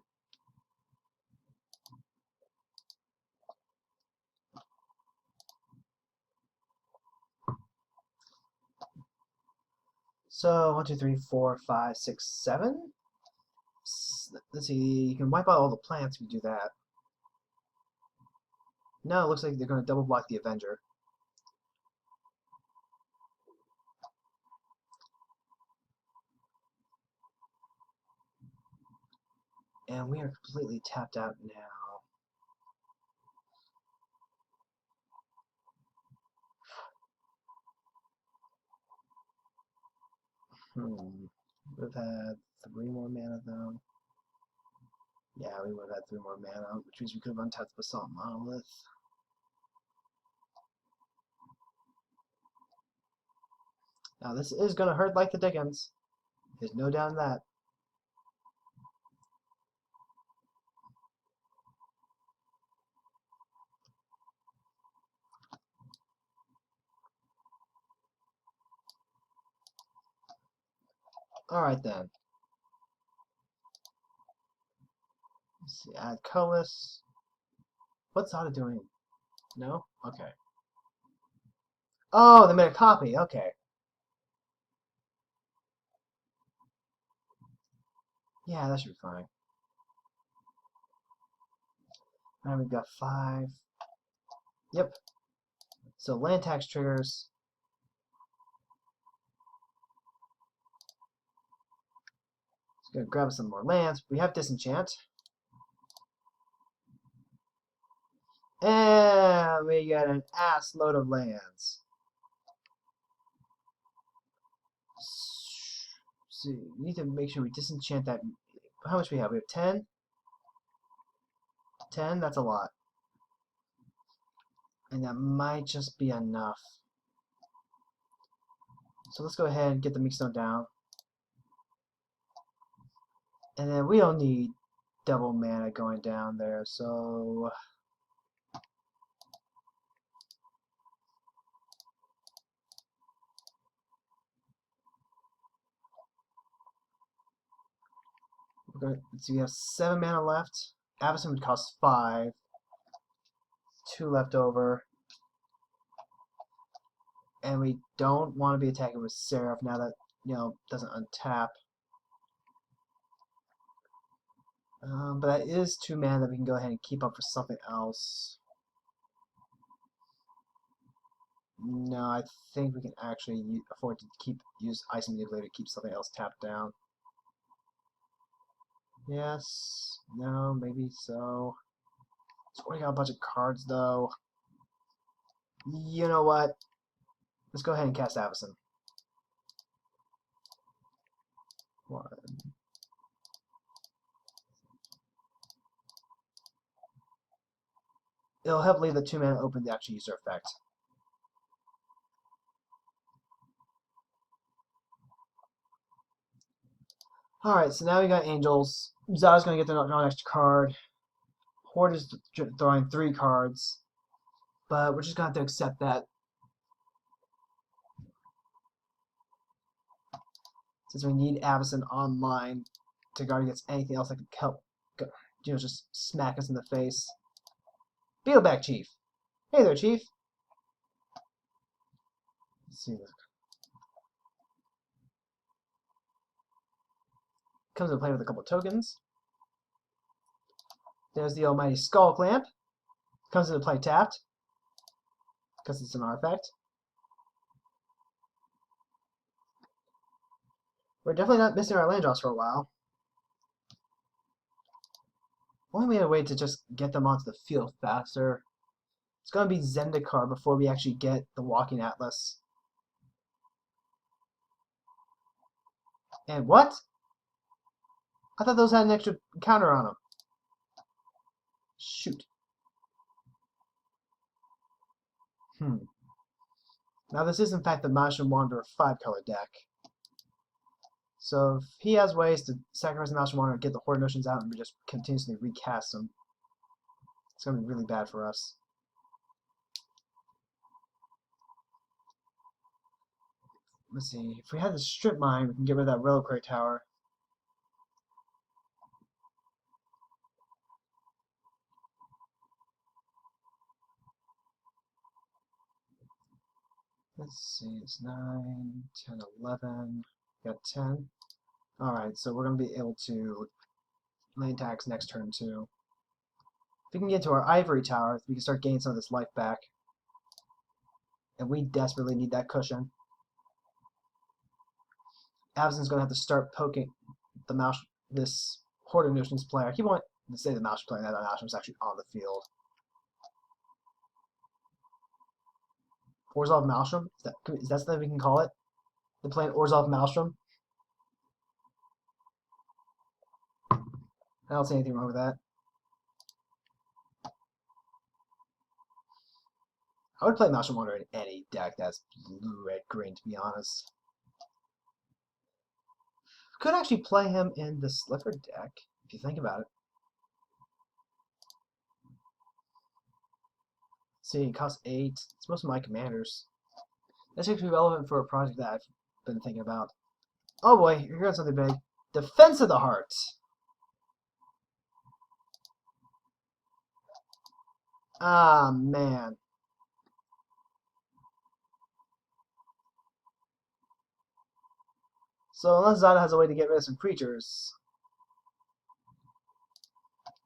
Speaker 1: So, 1, 2, 3, 4, 5, 6, 7. Let's see, you can wipe out all the plants if you do that. No, it looks like they're going to double block the Avenger. And we are completely tapped out now. We've had 3 more mana though. Yeah, we would have had 3 more mana, which means we could have untapped the Basalt Monolith. Now this is going to hurt like the dickens. There's no doubt in that. Alright then. Let's see, add colorless. What's Zada doing? No? Okay. Oh, they made a copy. Okay. Yeah, that should be fine. Now we've got 5. Yep. So land tax triggers. Just gonna grab some more lands. We have disenchant. And we got an ass load of lands. So we need to make sure we disenchant that. How much we have? We have 10? 10? That's a lot. And that might just be enough. So let's go ahead and get the Meekstone down. And then we don't need double mana going down there, so so we have 7 mana left. Avacyn would cost 5. 2 left over. And we don't want to be attacking with Seraph now that, doesn't untap. But that is 2 mana that we can go ahead and keep up for something else. No, I think we can actually afford to use Ice Manipulator to keep something else tapped down. Yes. No, maybe so. It's already got a bunch of cards, though. You know what? Let's go ahead and cast Avacyn. One. It'll help leave the 2-mana open to actually use their effect. Alright, so now we got Angels. Zada's going to get their next card. Horde is throwing 3 cards. But we're just going to have to accept that. Since we need Avacyn online to guard against anything else that could help, just smack us in the face. Beetle back, Chief. Hey there, Chief. Let's see this. Comes into play with a couple tokens. There's the almighty Skull Clamp. Comes into play tapped, because it's an artifact. We're definitely not missing our land draws for a while. Only way to just get them onto the field faster. It's going to be Zendikar before we actually get the Walking Atlas. And what? I thought those had an extra counter on them. Shoot. Now this is in fact the Maelstrom Wanderer 5-color deck. So if he has ways to sacrifice the Maelstrom Wanderer and get the Horde Notions out and we just continuously recast them, it's going to be really bad for us. Let's see, if we had the Strip Mine, we can get rid of that Reliquary Tower. Let's see, it's 9, 10, 11, got 10. Alright, so we're going to be able to land tax next turn too. If we can get to our Ivory Tower, we can start gaining some of this life back. And we desperately need that cushion. Avacyn's going to have to start poking the this Horde of Notions player. I keep wanting to say the Maelstrom player, that Maelstrom's actually on the field. Orzhov Maelstrom? Is that something we can call it? They're playing Orzhov Maelstrom? I don't see anything wrong with that. I would play Maelstrom Wanderer in any deck that's blue, red, green, to be honest. Could actually play him in the Slipper deck, if you think about it. See, it costs 8. It's most of my commanders. That's actually relevant for a project that I've been thinking about. Oh boy, here goes something big. Defense of the Heart. Ah, man. So unless Zada has a way to get rid of some creatures.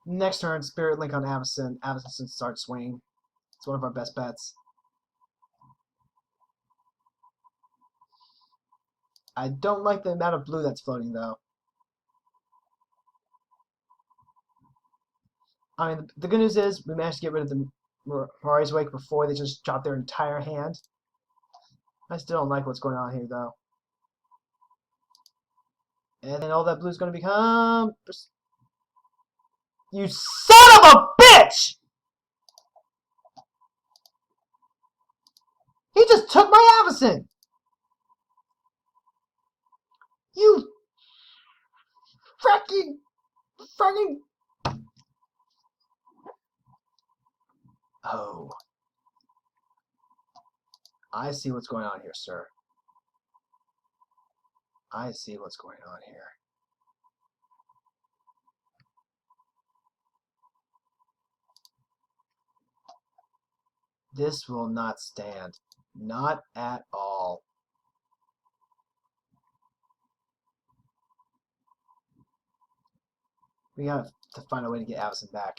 Speaker 1: Next turn, Spirit Link on Avacyn. Avacyn starts swinging. It's one of our best bets. I don't like the amount of blue that's floating, though. I mean, the good news is we managed to get rid of the Mirari's Wake before they just dropped their entire hand. I still don't like what's going on here, though. And then all that blue's going to become... You son of a bitch! He just took my Avacyn! You... Frickin'... Oh. I see what's going on here, sir. I see what's going on here. This will not stand. Not at all. We have to find a way to get Avacyn back.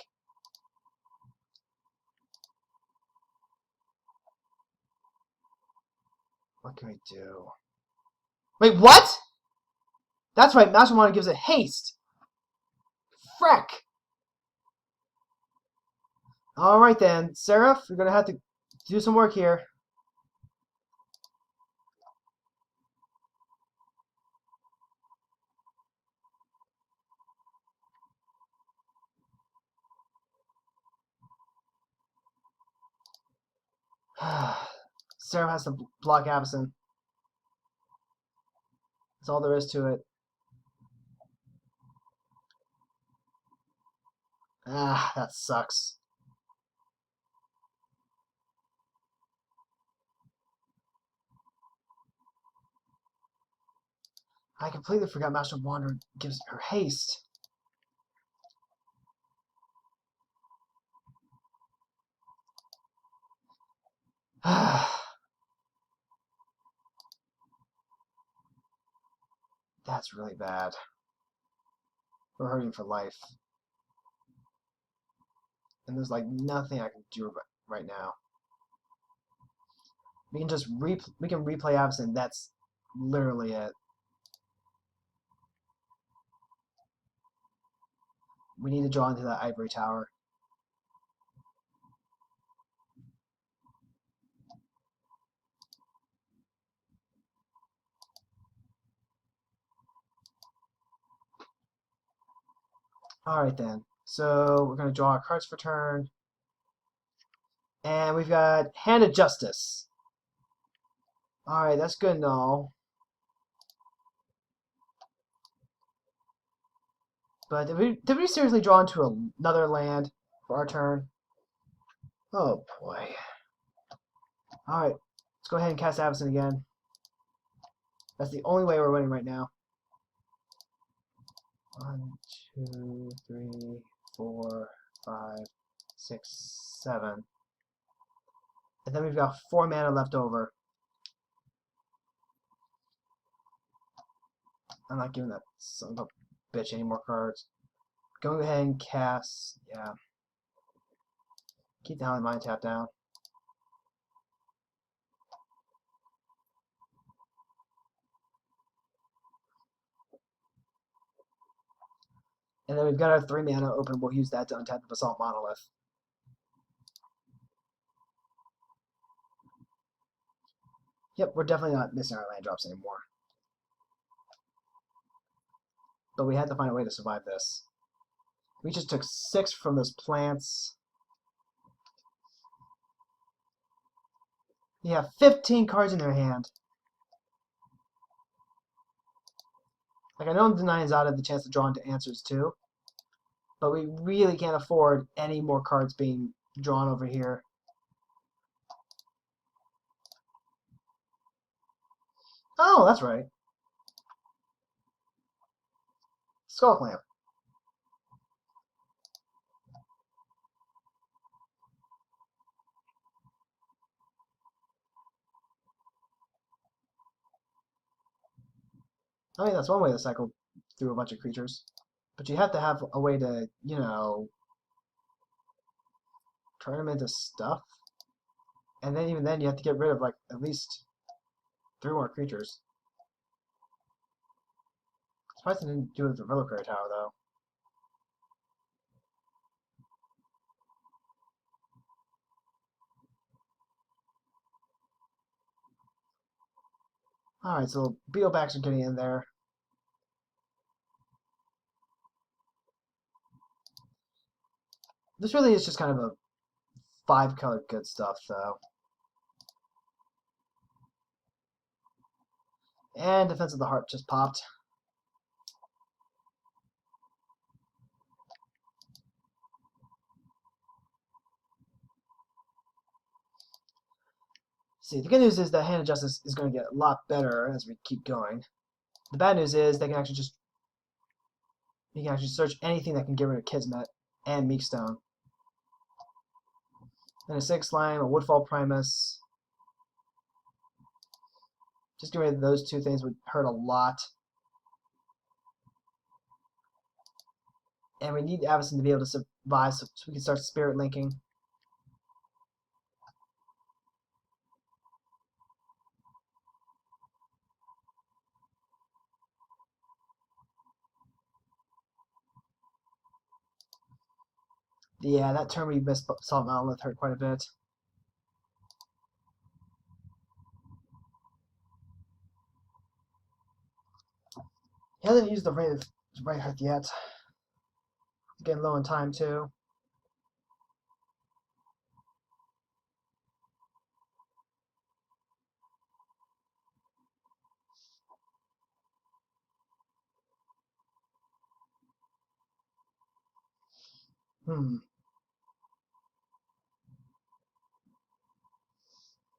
Speaker 1: What can we do? Wait, what? That's right, Maelstrom Wanderer gives it haste. Freck! Alright then, Seraph, you're gonna have to do some work here. Seraph has to block Avacyn. That's all there is to it. Ah, that sucks. I completely forgot Master Wanderer gives her haste. That's really bad. We're hurting for life. And there's like nothing I can do right now. We can just replay Avacyn. That's literally it. We need to draw into that ivory tower. Alright then. So we're gonna draw our cards for turn. And we've got Hand of Justice. Alright, that's good and all. But did we seriously draw into another land for our turn? Oh boy. Alright, let's go ahead and cast Avacyn again. That's the only way we're winning right now. 1, 2, 3, 4, 5, 6, 7. And then we've got 4 mana left over. I'm not giving that son of a bitch any more cards. Go ahead and cast, yeah. Keep the Howling Mind tap down. And then we've got our 3 mana open. We'll use that to untap the Basalt Monolith. Yep, we're definitely not missing our land drops anymore. But we had to find a way to survive this. We just took 6 from those plants. They have 15 cards in their hand. Like, I know I'm denying Zada the chance to draw into answers too, but we really can't afford any more cards being drawn over here. Oh, that's right. Skull Clamp. I mean, that's one way to cycle through a bunch of creatures. But you have to have a way to, you know, turn them into stuff. And then even then, you have to get rid of, like, at least 3 more creatures. Surprised they didn't do it with the Reliquary Tower, though. Alright, so Beetlebacks are getting in there. This really is just kind of a 5-color good stuff, though. And Defense of the Heart just popped. See, the good news is that Hand of Justice is going to get a lot better as we keep going. The bad news is they can actually just... You can actually search anything that can get rid of Kismet and Meekstone. Then a 6 Slime, a Woodfall Primus. Just getting rid of those 2 things would hurt a lot. And we need Avacyn to be able to survive so we can start Spirit Linking. Yeah, that turn we missed Salt Monolith hurt quite a bit. He hasn't used the right hook yet. He's getting low on time too.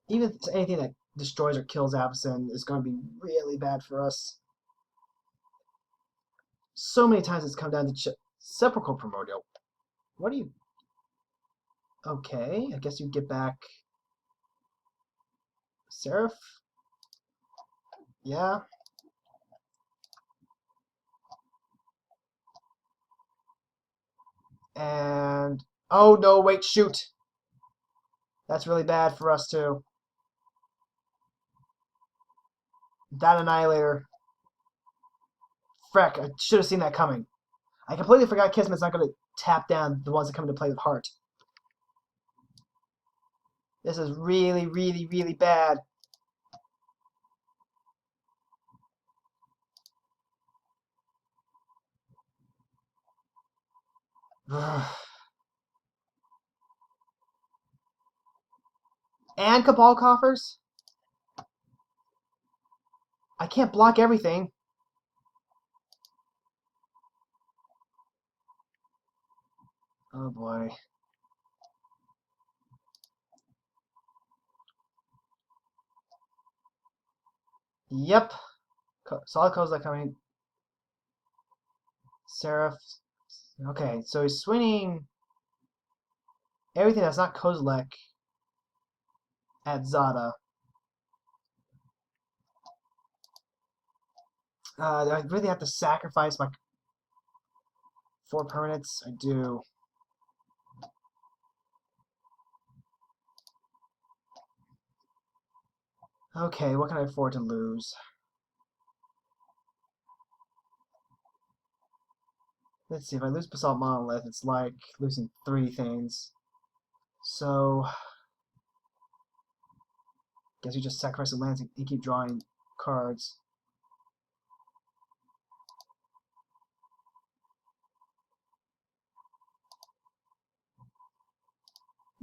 Speaker 1: Even anything that destroys or kills Avacyn is going to be really bad for us. So many times it's come down to Sepulchral Primordial. What do you... Okay, I guess you get back... Seraph? Yeah. And... Oh, no, wait, shoot! That's really bad for us, too. That Annihilator. Freck, I should have seen that coming. I completely forgot Kismet's not going to tap down the ones that come into play with Heart. This is really, really, really bad. And Cabal Coffers? I can't block everything. Oh boy. Yep. Solid Kozilek coming. Seraph. Okay, so he's swinging everything that's not Kozilek at Zada. I really have to sacrifice my 4 permanents. I do. Okay, what can I afford to lose? Let's see, if I lose Basalt Monolith, it's like losing 3 things. So, guess we just sacrifice the lands and keep drawing cards.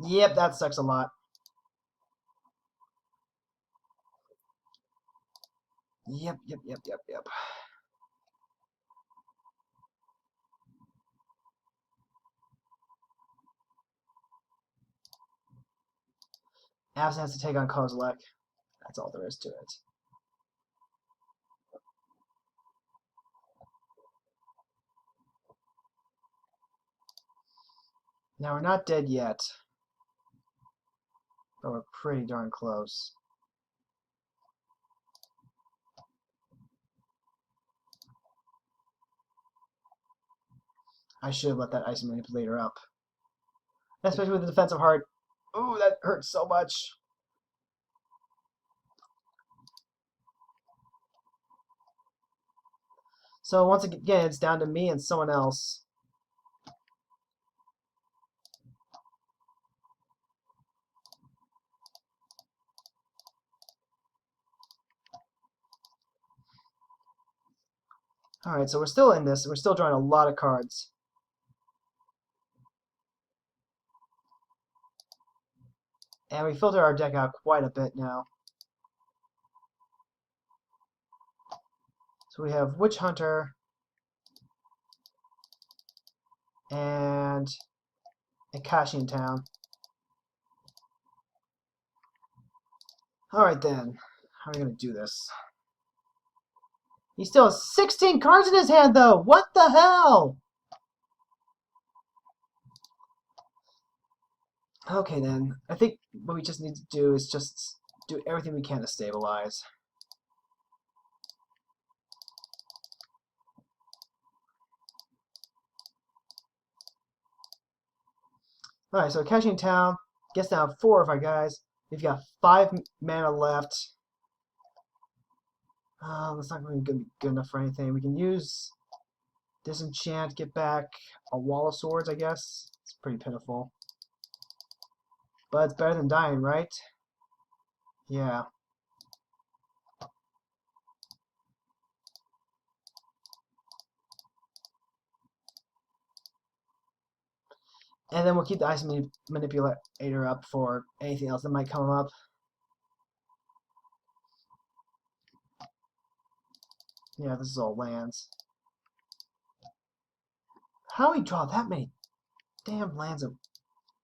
Speaker 1: Yep, that sucks a lot. Yep. Avacyn has to take on Kozilek. That's all there is to it. Now, we're not dead yet, but we're pretty darn close. I should have let that Ice Manipulator up. Especially with the defensive heart. Ooh, that hurts so much. So once again, it's down to me and someone else. Alright, so we're still in this. We're still drawing a lot of cards. And we filter our deck out quite a bit now. So we have Witch Hunter and Akashi in town. Alright then. How are we going to do this? He still has 16 cards in his hand, though! What the hell? Okay, then. I think what we just need to do is just do everything we can to stabilize. Alright, so Akashi in town gets down 4 of our guys. We've got 5 mana left. That's not going to be good enough for anything. We can use Disenchant, get back a Wall of Swords, I guess. It's pretty pitiful. But it's better than dying, right? Yeah. And then we'll keep the ice manipulator up for anything else that might come up. Yeah, this is all lands. How do we draw that many damn lands of...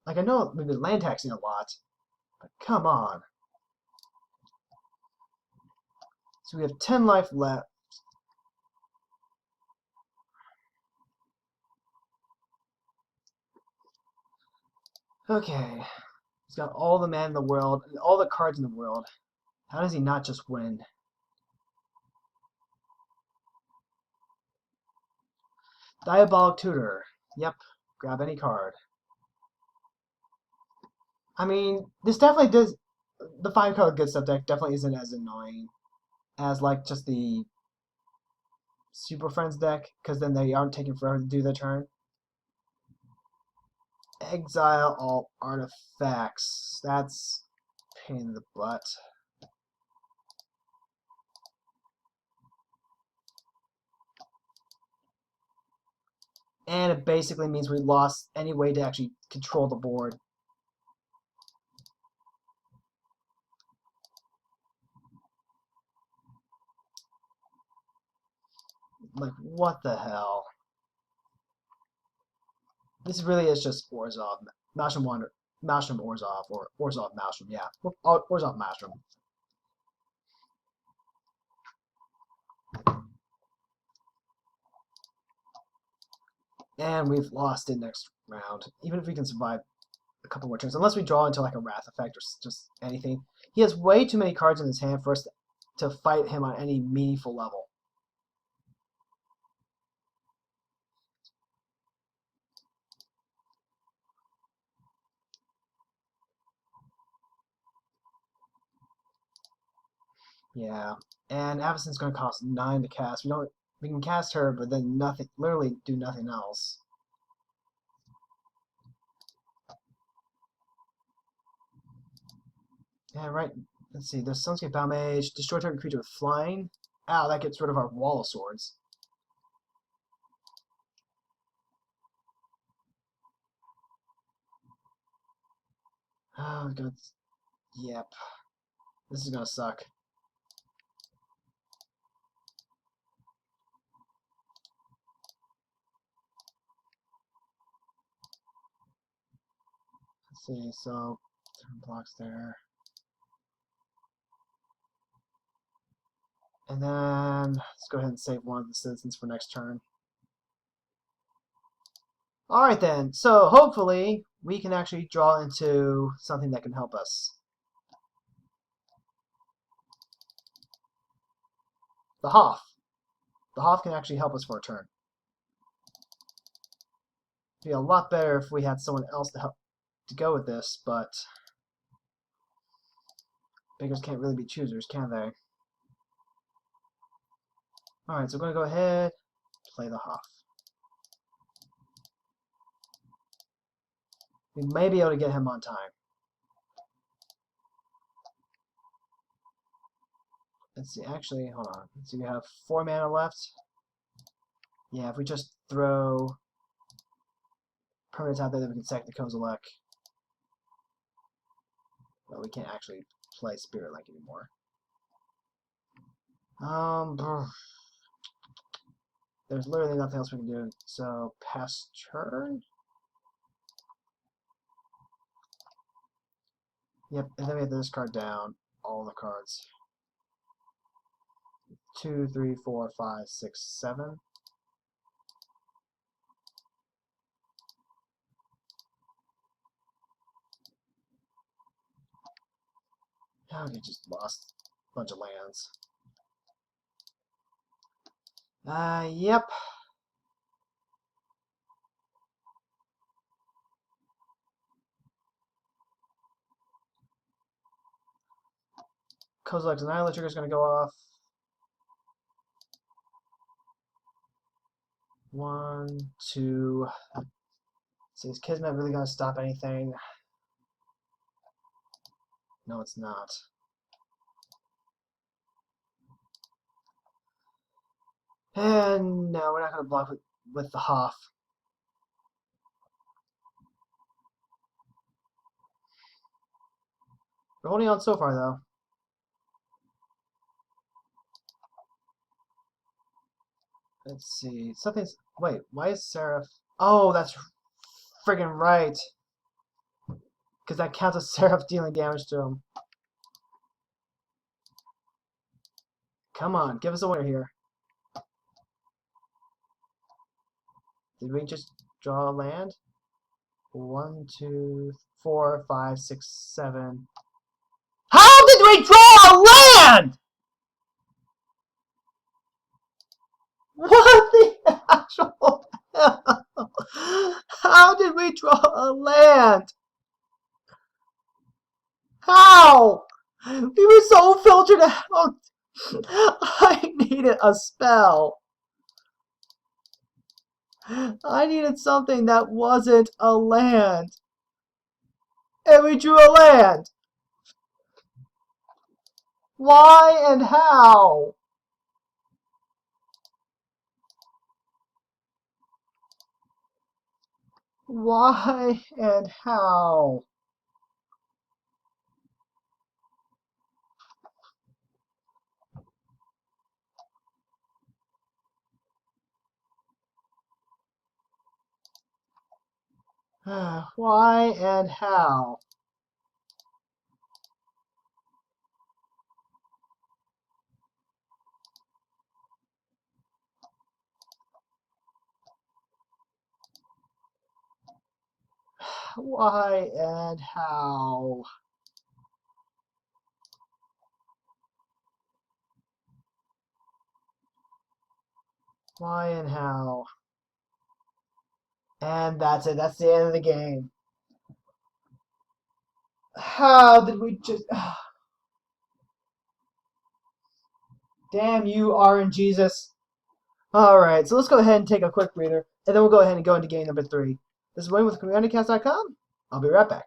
Speaker 1: Like, I know we've been land taxing a lot, but come on. So we have 10 life left. Okay. He's got all the mana in the world, and all the cards in the world. How does he not just win? Diabolic Tutor. Yep. Grab any card. I mean, this definitely does... The 5-card good stuff deck definitely isn't as annoying as, like, just the Super Friends deck, because then they aren't taking forever to do their turn. Exile all artifacts. That's pain in the butt. And it basically means we lost any way to actually control the board. Like, what the hell? This really is just Orzhov, Maelstrom Wander, Maelstrom Orzhov, or Orzhov Maelstrom, yeah. Orzhov Maelstrom. And we've lost it next round. Even if we can survive a couple more turns, unless we draw into like a Wrath effect or just anything. He has way too many cards in his hand for us to fight him on any meaningful level. Yeah, and Avacyn's going to cost 9 to cast. We can cast her, but then nothing, literally do nothing else. Yeah, right. Let's see. There's Sunscape Balmage. Destroy target creature with flying. Ow, that gets rid of our wall of swords. Oh, God. Yep. This is gonna suck. Let's see. So, turn blocks there. And then, let's go ahead and save one of the citizens for next turn. Alright then, so hopefully we can actually draw into something that can help us. The Hoff. The Hoff can actually help us for a turn. It'd be a lot better if we had someone else to help to go with this, but beggars can't really be choosers, can they? Alright, so we're going to go ahead, play the Hoff. We may be able to get him on time. Let's see, actually, hold on. Let's see, we have 4 mana left. Yeah, if we just throw permanents out there, then we can sack the Kozilek. But we can't actually play Spirit Link anymore. There's literally nothing else we can do. So, pass turn? Yep, and then we have to discard down all the cards. 2, 3, 4, 5, 6, 7. Oh, we just lost a bunch of lands. Yep. Kozilek's Annihilator is going to go off. 1, 2, See, is Kismet really gonna stop anything? No, it's not. And no, we're not gonna block with the Hoff. We're holding on so far, though. Let's see. Something's... Wait, why is Seraph... Oh, that's friggin' right. Because that counts as Seraph dealing damage to him. Come on, give us a winner here. Did we just draw a land? 1, 2, 4, 5, 6, 7. How did we draw a land?! What the actual hell? How did we draw a land? How? We were so filtered out. I needed a spell. I needed something that wasn't a land. And we drew a land. Why and how? Why and how? Why and how? Why and how? Why and how? And that's it. That's the end of the game. How did we just... Damn you, RNGesus. Alright, so let's go ahead and take a quick breather, and then we'll go ahead and go into game number 3. This is Wayne with CommanderCast.com. I'll be right back.